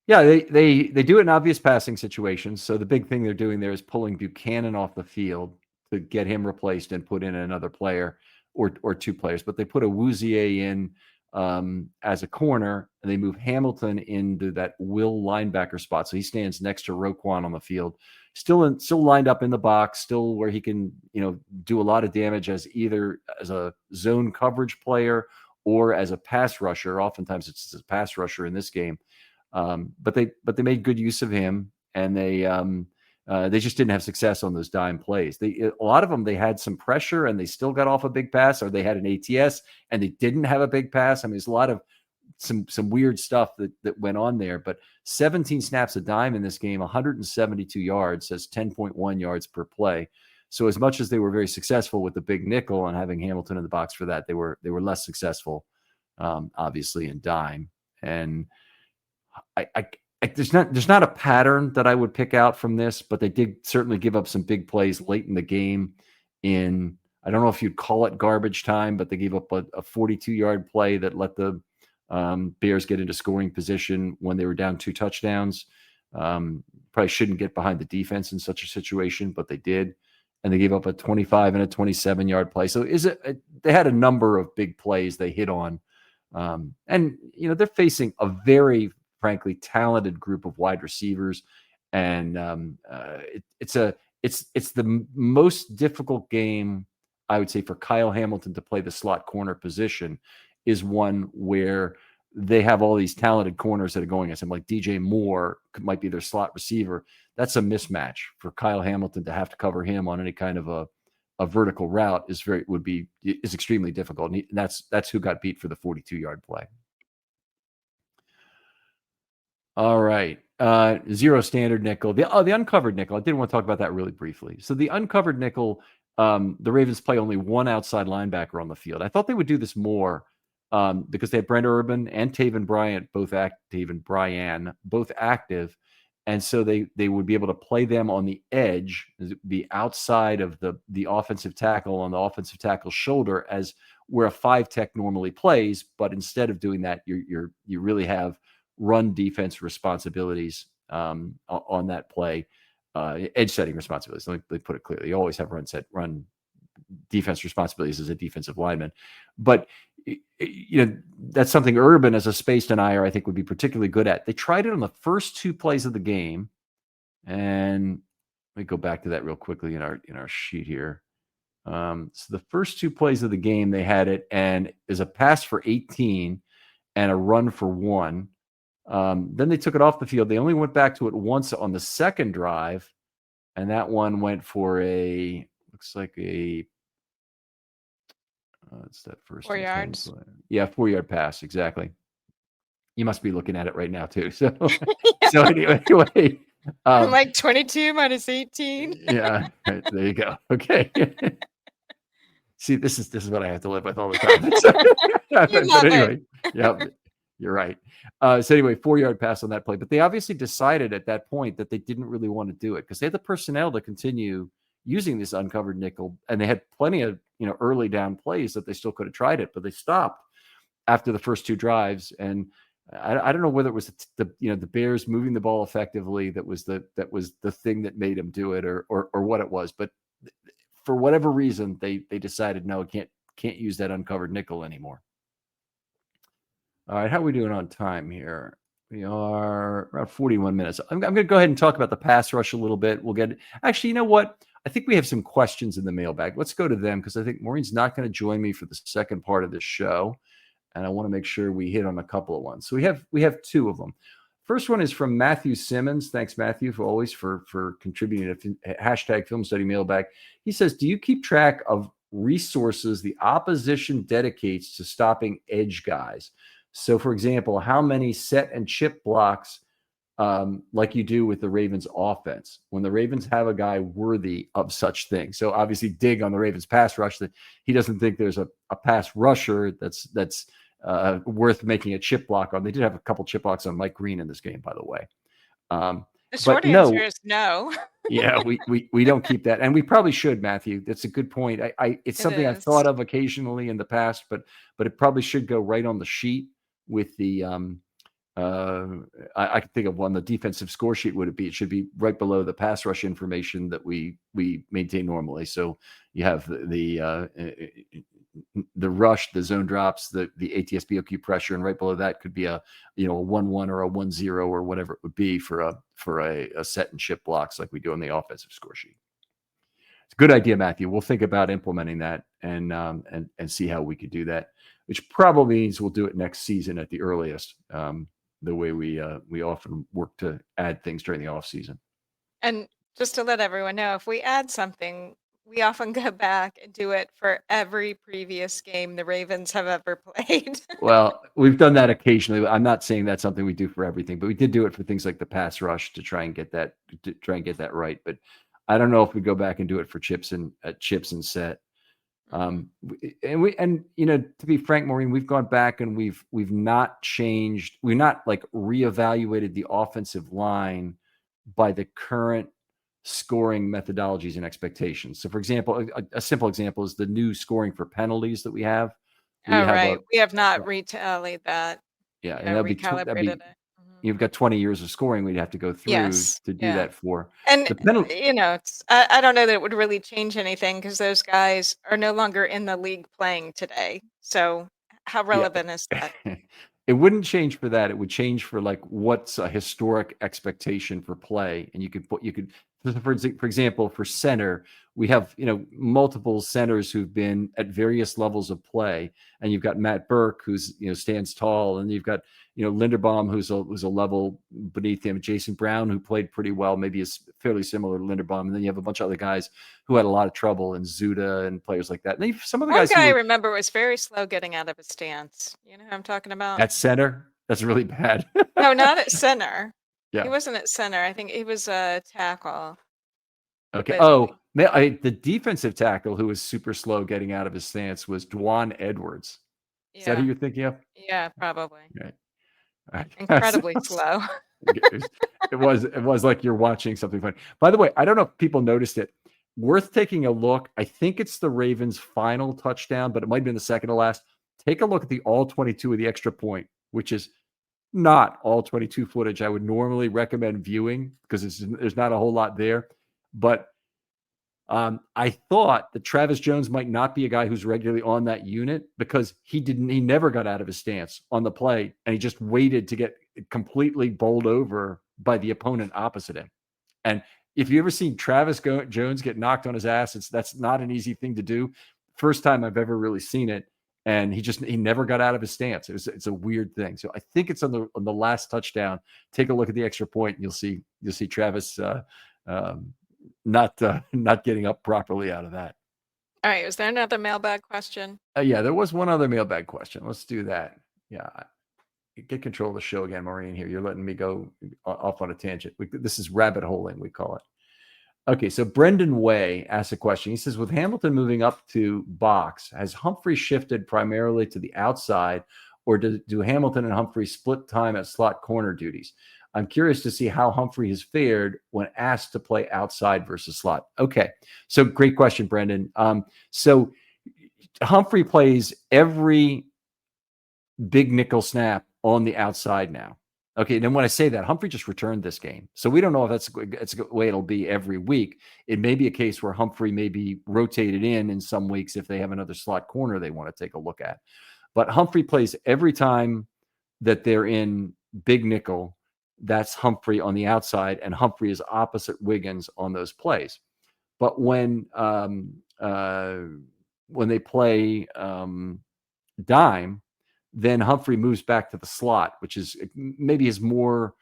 Yeah, they do it in obvious passing situations. So the big thing they're doing there is pulling Buchanan off the field to get him replaced and put in another player or 2 players. But they put a Wouzier in as a corner, and they move Hamilton into that will linebacker spot. So he stands next to Roquan on the field, still lined up in the box, still where he can, do a lot of damage as either as a zone coverage player or as a pass rusher. Oftentimes it's a pass rusher in this game. But they made good use of him, and they They just didn't have success on those dime plays. A lot of them, they had some pressure and they still got off a big pass, or they had an ATS and they didn't have a big pass. I mean, there's a lot of some weird stuff that went on there, but 17 snaps a dime in this game, 172 yards, says 10.1 yards per play. So as much as they were very successful with the big nickel and having Hamilton in the box for that, they were less successful, obviously, in dime. And there's not a pattern that I would pick out from this, but they did certainly give up some big plays late in the game. I don't know if you'd call it garbage time, but they gave up a 42-yard play that let the Bears get into scoring position when they were down 2 touchdowns. Probably shouldn't get behind the defense in such a situation, but they did. And they gave up a 25 and a 27-yard play. So they had a number of big plays they hit on. And, they're facing a very, frankly, talented group of wide receivers. And it's the most difficult game, I would say, for Kyle Hamilton to play the slot corner position, is one where they have all these talented corners that are going at him, like DJ Moore might be their slot receiver. That's a mismatch for Kyle Hamilton to have to cover him on any kind of a vertical route is extremely difficult. And that's who got beat for the 42-yard play. All right. Zero standard nickel. The uncovered nickel. I did want to talk about that really briefly. So the uncovered nickel, the Ravens play only one outside linebacker on the field. I thought they would do this more because they had Brent Urban and Taven Bryan, both active. And so they would be able to play them on the edge, the outside of the offensive tackle, on the offensive tackle's shoulder, as where a 5-tech normally plays. But instead of doing that, you really have run defense responsibilities on that play, edge setting responsibilities. Let me put it clearly. You always have run defense responsibilities as a defensive lineman. But that's something Urban as a space denier, I think, would be particularly good at. They tried it on the first 2 plays of the game. And let me go back to that real quickly in our sheet here. So the first 2 plays of the game, they had it, and there's a pass for 18 and a run for 1. Then they took it off the field. They only went back to it once on the second drive, and that one went for looks like it's that first 4 yards. Yeah, 4-yard pass, exactly. You must be looking at it right now too. So, so anyway, I'm like 22 minus 18. Yeah, right, there you go. Okay. See, this is what I have to live with all the time. But anyway, yeah, you're right. So anyway, 4-yard pass on that play. But they obviously decided at that point that they didn't really want to do it because they had the personnel to continue using this uncovered nickel, and they had plenty of early down plays that they still could have tried it, but they stopped after the first 2 drives. And I don't know whether it was the Bears moving the ball effectively that was the thing that made them do it, or what it was. But for whatever reason, they decided no, can't use that uncovered nickel anymore. All right, how are we doing on time here? We are around 41 minutes. I'm going to go ahead and talk about the pass rush a little bit. We'll get actually, you know what? I think we have some questions in the mailbag. Let's go to them because I think Maureen's not going to join me for the second part of this show, and I want to make sure we hit on a couple of ones. So we have 2 of them. First one is from Matthew Simmons. Thanks, Matthew, for contributing to hashtag Film Study Mailbag. He says, do you keep track of resources the opposition dedicates to stopping edge guys? So, for example, how many set and chip blocks like you do with the Ravens offense when the Ravens have a guy worthy of such things? So obviously dig on the Ravens pass rush that he doesn't think there's a pass rusher that's worth making a chip block on. They did have a couple chip blocks on Mike Green in this game, by the way. The short answer is no. Yeah, we don't keep that, and we probably should, Matthew. That's a good point. It's something I've thought of occasionally in the past, but it probably should go right on the sheet with the I can think of one, the defensive score sheet. It should be right below the pass rush information that we maintain normally. So you have the rush, the zone drops, the ATS BOQ pressure, and right below that could be a 1-1 or a 1-0 or whatever it would be for a set and chip blocks like we do on the offensive score sheet. It's a good idea, Matthew. We'll think about implementing that and see how we could do that, which probably means we'll do it next season at the earliest. The way we often work to add things during the off season. And just to let everyone know, if we add something, we often go back and do it for every previous game the Ravens have ever played. Well, we've done that occasionally. I'm not saying that's something we do for everything, but we did do it for things like the pass rush to try and get that right. But I don't know if we go back and do it for chips and set. And to be frank, Maureen, we've gone back and we've not changed. We've not like reevaluated the offensive line by the current scoring methodologies and expectations. So, for example, a simple example is the new scoring for penalties that we have. We have Right. We have not retallied that. and Yeah, that'd be recalibrated it. you've got 20 years of scoring we'd have to go through Yes. to do Yeah. that for. And, The penalty, I don't know that it would really change anything because those guys are no longer in the league playing today. So how yeah, relevant is that? it wouldn't change for that. It would change for like what's a historic expectation for play, and you could for example, for center, we have multiple centers who've been at various levels of play, and you've got Matt Burke who's stands tall, and you've got Linderbaum who's a level beneath him, Jason Brown who played pretty well, maybe is fairly similar to Linderbaum, and then you have a bunch of other guys who had a lot of trouble, and Zuda and players like that. And then some of the One guys guy I who were remember was very slow getting out of his stance. You know who I'm talking about? at center, that's really bad. No, not at center. He Yeah. wasn't at center. I think he was a tackle. Okay. But Oh, the defensive tackle who was super slow getting out of his stance was Dwan Edwards. Is that who yeah, you're thinking of? yeah, probably. Right. All right. Incredibly slow. It was like you're watching something funny. By the way, I don't know if people noticed it. Worth taking a look. I think it's the Ravens' final touchdown, but it might have been the second to last. Take a look at the all 22 of the extra point, which is not all 22 footage I would normally recommend viewing because there's not a whole lot there. But I thought that Travis Jones might not be a guy who's regularly on that unit because he never got out of his stance on the play, and he just waited to get completely bowled over by the opponent opposite him. And if you ever seen Travis Jones get knocked on his ass, that's not an easy thing to do. First time I've ever really seen it, and he never got out of his stance. It's a weird thing. So I think it's on the last touchdown. Take a look at the extra point, and you'll see Travis not getting up properly out of that. All right. Was there another mailbag question? Yeah, there was one other mailbag question. Let's do that. Yeah. Get control of the show again, Maureen, here. You're letting me go off on a tangent. This is rabbit holing, we call it. Okay, so Brendan Way asked a question. He says, with Hamilton moving up to box, has Humphrey shifted primarily to the outside, or do Hamilton and Humphrey split time at slot corner duties? I'm curious to see how Humphrey has fared when asked to play outside versus slot. Okay, so great question, Brendan. So Humphrey plays every big nickel snap on the outside now. Okay, then when I say that, Humphrey just returned this game. So we don't know if that's the way it'll be every week. It may be a case where Humphrey may be rotated in some weeks if they have another slot corner they want to take a look at. But Humphrey plays every time that they're in big nickel. That's Humphrey on the outside, and Humphrey is opposite Wiggins on those plays. But when they play dime, then Humphrey moves back to the slot, which is maybe his more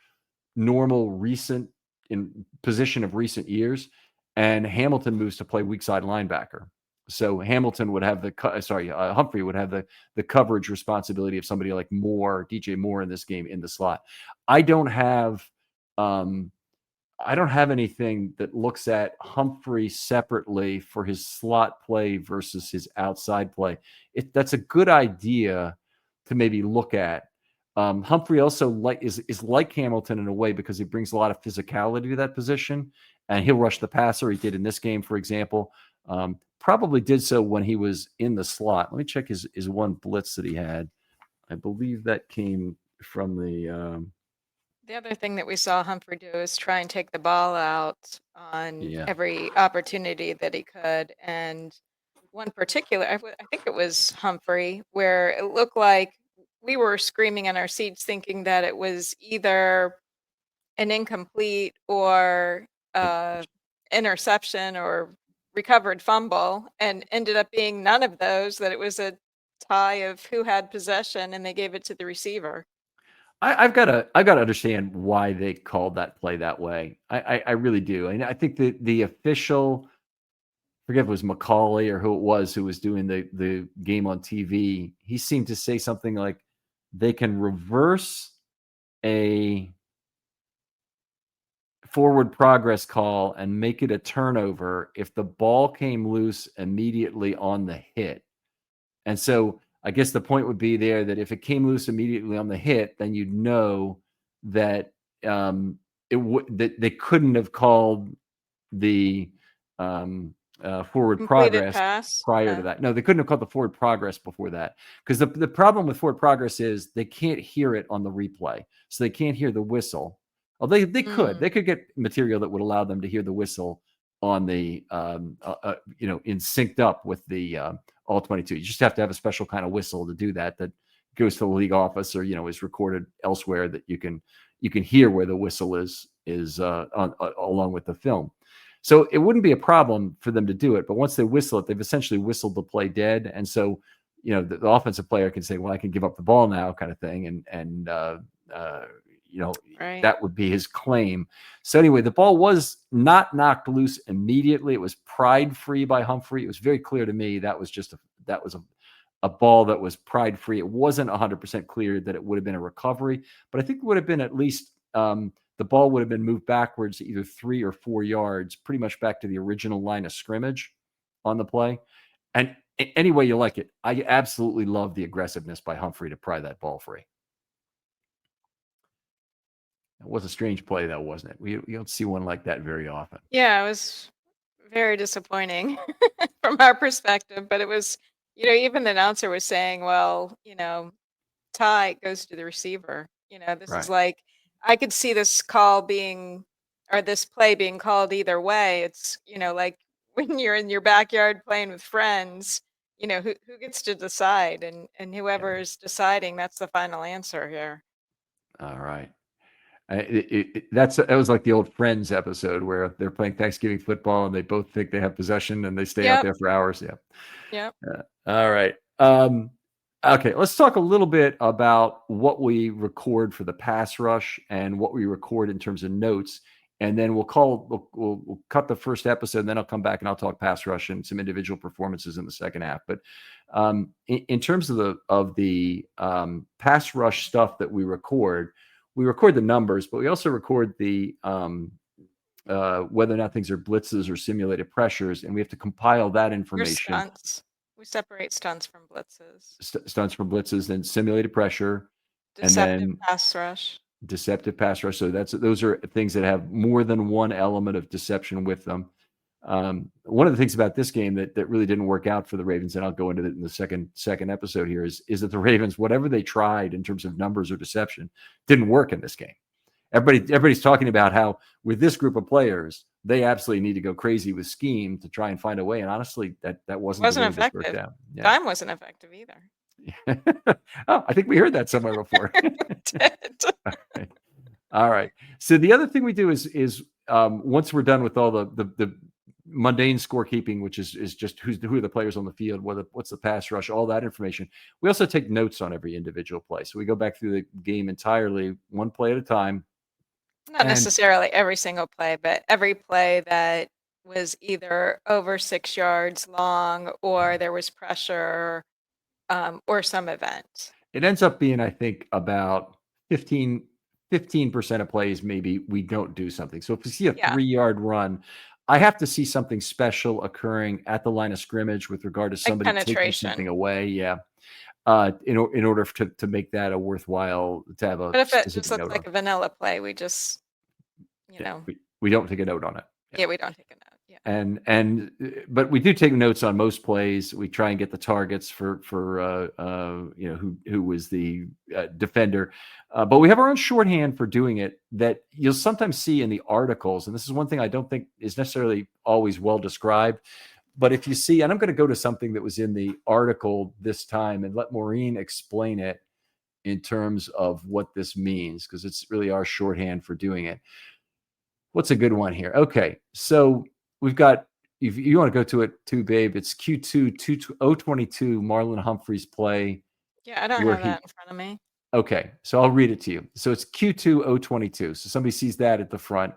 normal recent in position of recent years. And Hamilton moves to play weak side linebacker. So Hamilton would have Humphrey would have the coverage responsibility of somebody like DJ Moore in this game in the slot. I don't have anything that looks at Humphrey separately for his slot play versus his outside play. That's a good idea to maybe look at. Humphrey also is like Hamilton in a way because he brings a lot of physicality to that position, and he'll rush the passer. He did in this game, for example. Probably did so when he was in the slot. Let me check his one blitz that he had. I believe that came from the other thing that we saw Humphrey do is try and take the ball out on every opportunity that he could. And one particular, I think it was Humphrey, where it looked like we were screaming in our seats thinking that it was either an incomplete or interception or recovered fumble, and ended up being none of those, that it was a tie of who had possession and they gave it to the receiver. I've got to understand why they called that play that way. I really do, and I think that the official, forget if it was McCauley or who it was who was doing the game on TV. He seemed to say something like they can reverse a forward progress call and make it a turnover if the ball came loose immediately on the hit. And so I guess the point would be there that if it came loose immediately on the hit, then you'd know that that they couldn't have called the forward Completed progress pass. prior to that. No, they couldn't have called the forward progress before that, because the problem with forward progress is they can't hear it on the replay, so they can't hear the whistle. Oh, they could get material that would allow them to hear the whistle on the in synced up with the all 22. You just have to have a special kind of whistle to do that goes to the league office, or is recorded elsewhere, that you can hear where the whistle is along with the film. So it wouldn't be a problem for them to do it, but once they whistle it, they've essentially whistled the play dead. And so the offensive player can say, well, I can give up the ball now, kind of thing, and Right. that would be his claim. So anyway, the ball was not knocked loose immediately. It was pried free by Humphrey. It was very clear to me that was a ball that was pried free. It wasn't 100% clear that it would have been a recovery, but I think it would have been at least the ball would have been moved backwards either 3 or 4 yards, pretty much back to the original line of scrimmage on the play. And any way you like it, I absolutely love the aggressiveness by Humphrey to pry that ball free. It was a strange play, though, wasn't it? You don't see one like that very often. Yeah, it was very disappointing from our perspective, but it was, even the announcer was saying, well, tie goes to the receiver. This is Right. like, I could see this this play being called either way. It's, like when you're in your backyard playing with friends, who gets to decide, and whoever is deciding, that's the final answer here. All right. That was like the old Friends episode where they're playing Thanksgiving football and they both think they have possession and they stay out Yep. there for hours. Yeah. Yep. All right. Okay, let's talk a little bit about what we record for the pass rush and what we record in terms of notes, and then we'll cut the first episode, and then I'll come back and I'll talk pass rush and some individual performances in the second half. But in terms of the pass rush stuff that we record the numbers, but we also record the whether or not things are blitzes or simulated pressures, and we have to compile that Your information. stunts. We separate stunts from blitzes. Stunts from blitzes, then simulated pressure, Deceptive and then pass rush. deceptive pass rush. So those are things that have more than one element of deception with them. One of the things about this game that really didn't work out for the Ravens, and I'll go into it in the second episode here, is that the Ravens, whatever they tried in terms of numbers or deception, didn't work in this game. Everybody's talking about how with this group of players, they absolutely need to go crazy with scheme to try and find a way. And honestly, that wasn't the way this worked effective. out. Yeah. Time wasn't effective either. Oh, I think we heard that somewhere before. All right. So the other thing we do is once we're done with all the mundane scorekeeping, which is just who are the players on the field, what's the pass rush, all that information. We also take notes on every individual play. So we go back through the game entirely, one play at a time. Not necessarily every single play, but every play that was either over 6 yards long, or there was pressure, or some event. It ends up being, I think, about 15% of plays, maybe we don't do something. So if we see a 3-yard run, I have to see something special occurring at the line of scrimmage with regard to somebody taking something away. Yeah. In order to make that a worthwhile, to have a But if it just specific looks note like a vanilla play, we just, we don't take a note on it. Yeah, we don't take a note. Yeah. But we do take notes on most plays. We try and get the targets for who was the defender. But we have our own shorthand for doing it that you'll sometimes see in the articles. And this is one thing I don't think is necessarily always well described. But if you see, and I'm going to go to something that was in the article this time and let Maureen explain it in terms of what this means, because it's really our shorthand for doing it. What's a good one here? Okay, so we've got, if you want to go to it too, babe, it's Q2 022 Marlon Humphrey's play. Yeah, I don't have that in front of me. Okay, so I'll read it to you. So it's Q2 So somebody sees that at the front.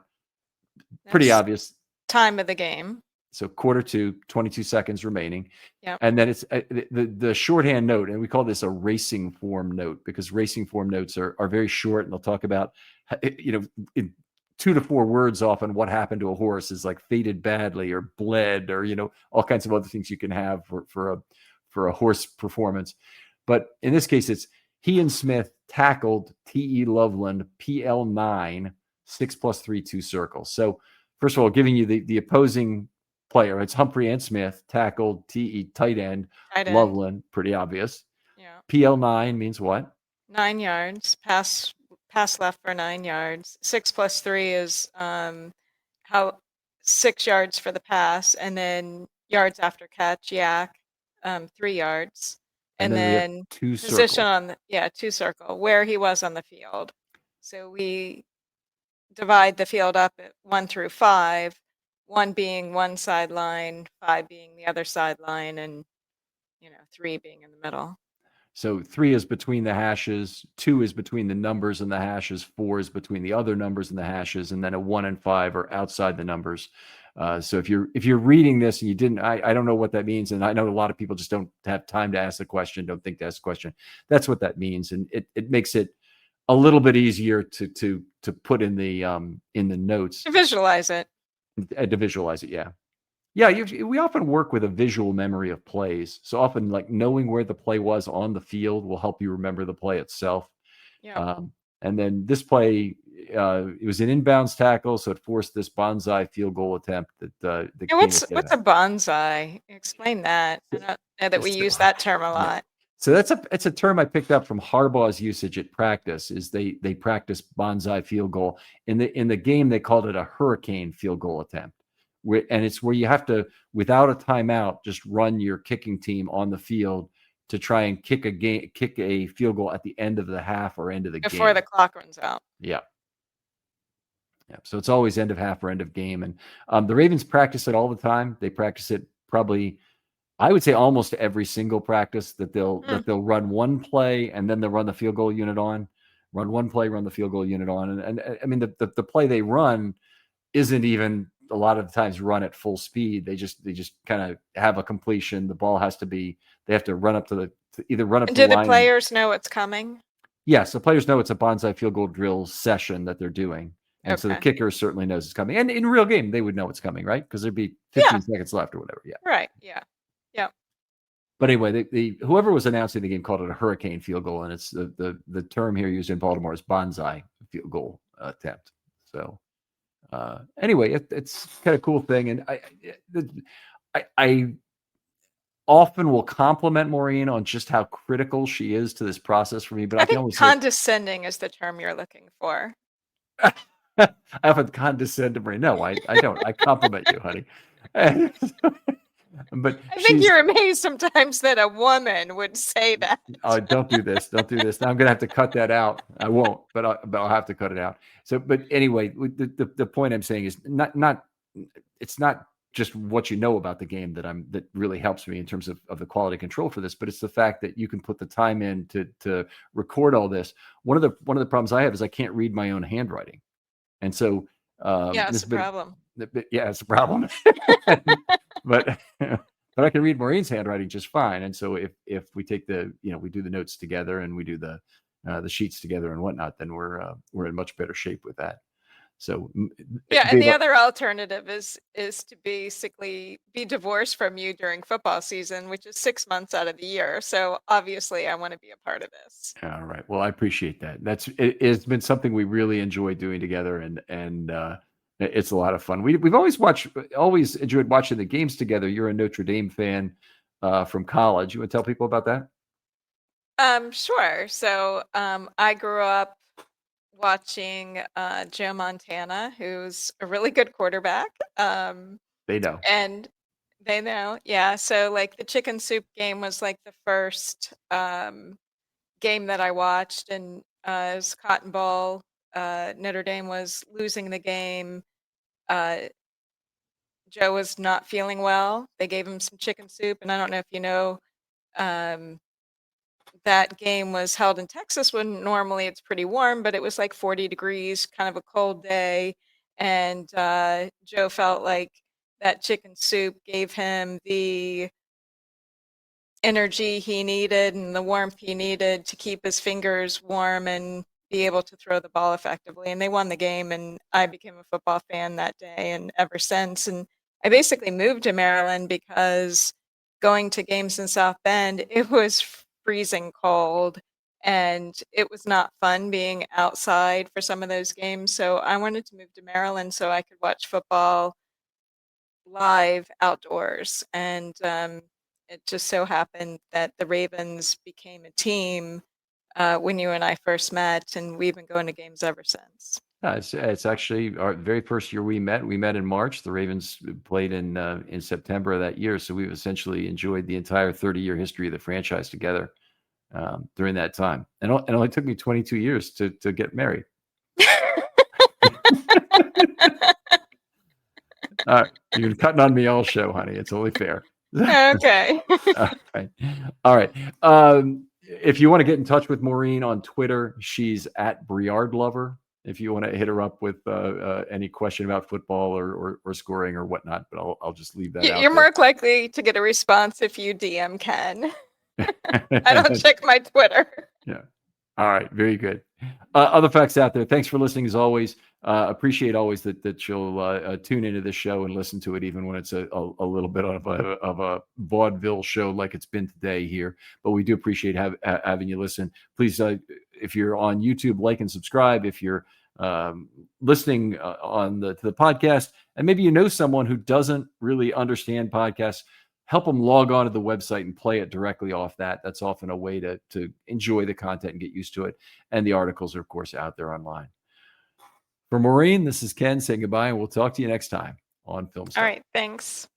Pretty That's obvious. time of the game. So quarter two, 22 seconds remaining. Yep. And then it's the shorthand note, and we call this a racing form note because racing form notes are very short, and they'll talk about, in 2 to 4 words often what happened to a horse is like fated badly or bled or, all kinds of other things you can have for a horse performance. But in this case, it's he and Smith tackled T.E. Loveland PL9 6+3 2 circles. So first of all, giving you the opposing player, it's Humphrey and Smith tackled T.E. tight end Loveland, pretty obvious. Yeah. PL9 means what? 9 yards. Pass left for 9 yards. 6+3 is how 6 yards for the pass, and then yards after catch, yak, 3 yards. And then 2 position circle. on the 2 circle, where he was on the field. So we divide the field up at 1 through 5, 1 being one sideline, 5 being the other sideline, and 3 being in the middle. So 3 is between the hashes, 2 is between the numbers and the hashes, 4 is between the other numbers and the hashes, and then a 1 and 5 are outside the numbers. So if you're reading this and you didn't, I don't know what that means, and I know a lot of people just don't have time to ask the question, don't think to ask the question. That's what that means, and it makes it a little bit easier to put in the notes. To visualize it. To visualize it, yeah. Yeah, we often work with a visual memory of plays. So often, like knowing where the play was on the field will help you remember the play itself. Yeah. And then this play, it was an inbounds tackle, so it forced this bonsai field goal attempt that. What's a bonsai? Explain that. I don't know that we use that term a lot. So it's a term I picked up from Harbaugh's usage at practice. Is they practice bonsai field goal in the game. They called it a hurricane field goal attempt. And it's where you have to, without a timeout, just run your kicking team on the field to try and kick a field goal at the end of the half or end of the game. Before the clock runs out. Yeah. Yeah. So it's always end of half or end of game. And the Ravens practice it all the time. They practice it probably, I would say almost every single practice that they'll run one play and then they'll run the field goal unit on, run one play, run the field goal unit on. And I mean, the play they run isn't even a lot of the times run at full speed. They just kind of have a completion. The ball has to be, they have to run up to either run up to the line. Do the players know it's coming? Yes, the players know it's a bonsai field goal drill session that they're doing. And so the kicker certainly knows it's coming. And in real game, they would know it's coming, right? Because there'd be 15 seconds left or whatever. Yeah. Right. Yeah. Yeah. But anyway, whoever was announcing the game called it a hurricane field goal. And it's the term here used in Baltimore is bonsai field goal attempt. So anyway, it's kind of cool thing. And I often will compliment Maureen on just how critical she is to this process for me. But I can always condescending is the term you're looking for. I often condescend to Maureen. No, I don't. I compliment you, honey. But I think you're amazed sometimes that a woman would say that. Oh, don't do this. Don't do this. Now I'm going to have to cut that out. I won't, but I'll have to cut it out. So, but anyway, the point I'm saying is it's not just what you know about the game that really helps me in terms of the quality control for this, but it's the fact that you can put the time in to record all this. One of the problems I have is I can't read my own handwriting. And so, it's a problem. Yeah, it's a problem. but I can read Maureen's handwriting just fine. And so if we take we do the notes together and we do the sheets together and whatnot, then we're in much better shape with that. So and the other alternative is to basically be divorced from you during football season, which is 6 months out of the year. So obviously I want to be a part of this. All right. Well, I appreciate that. It's been something we really enjoy doing together, and it's a lot of fun. We've always enjoyed watching the games together. You're a Notre Dame fan from college. You want to tell people about that? Sure. So I grew up watching Joe Montana, who's a really good quarterback. They know. And they know. Yeah. So like the chicken soup game was like the first game that I watched, and it was Cotton Bowl. Notre Dame was losing the game. Joe was not feeling well. They gave him some chicken soup, and I don't know if you know that game was held in Texas when normally it's pretty warm, but it was like 40 degrees, kind of a cold day. And Joe felt like that chicken soup gave him the energy he needed and the warmth he needed to keep his fingers warm and be able to throw the ball effectively. And they won the game, and I became a football fan that day and ever since. And I basically moved to Maryland because going to games in South Bend, it was freezing cold and it was not fun being outside for some of those games. So I wanted to move to Maryland so I could watch football live outdoors. And it just so happened that the Ravens became a team when you and I first met, and we've been going to games ever since. It's actually our very first year we met. We met in March. The Ravens played in September of that year, so we've essentially enjoyed the entire 30-year history of the franchise together during that time. And it only took me 22 years to get married. You're cutting on me all show, honey. It's only fair. Okay. All right. If you want to get in touch with Maureen on Twitter, she's at Briard Lover. If you want to hit her up with any question about football or scoring or whatnot, but I'll just leave that out. You're more likely to get a response if you DM Ken. I don't check my Twitter. Yeah. All right. Very good. Other facts out there. Thanks for listening as always. Appreciate always that you'll tune into this show and listen to it, even when it's a little bit of a vaudeville show like it's been today here. But we do appreciate having you listen. Please, if you're on YouTube, like and subscribe. If you're listening to the podcast, and maybe you know someone who doesn't really understand podcasts, help them log on to the website and play it directly off that. That's often a way to enjoy the content and get used to it. And the articles are, of course, out there online. For Maureen, this is Ken saying goodbye, and we'll talk to you next time on Filmstudy. All right, thanks.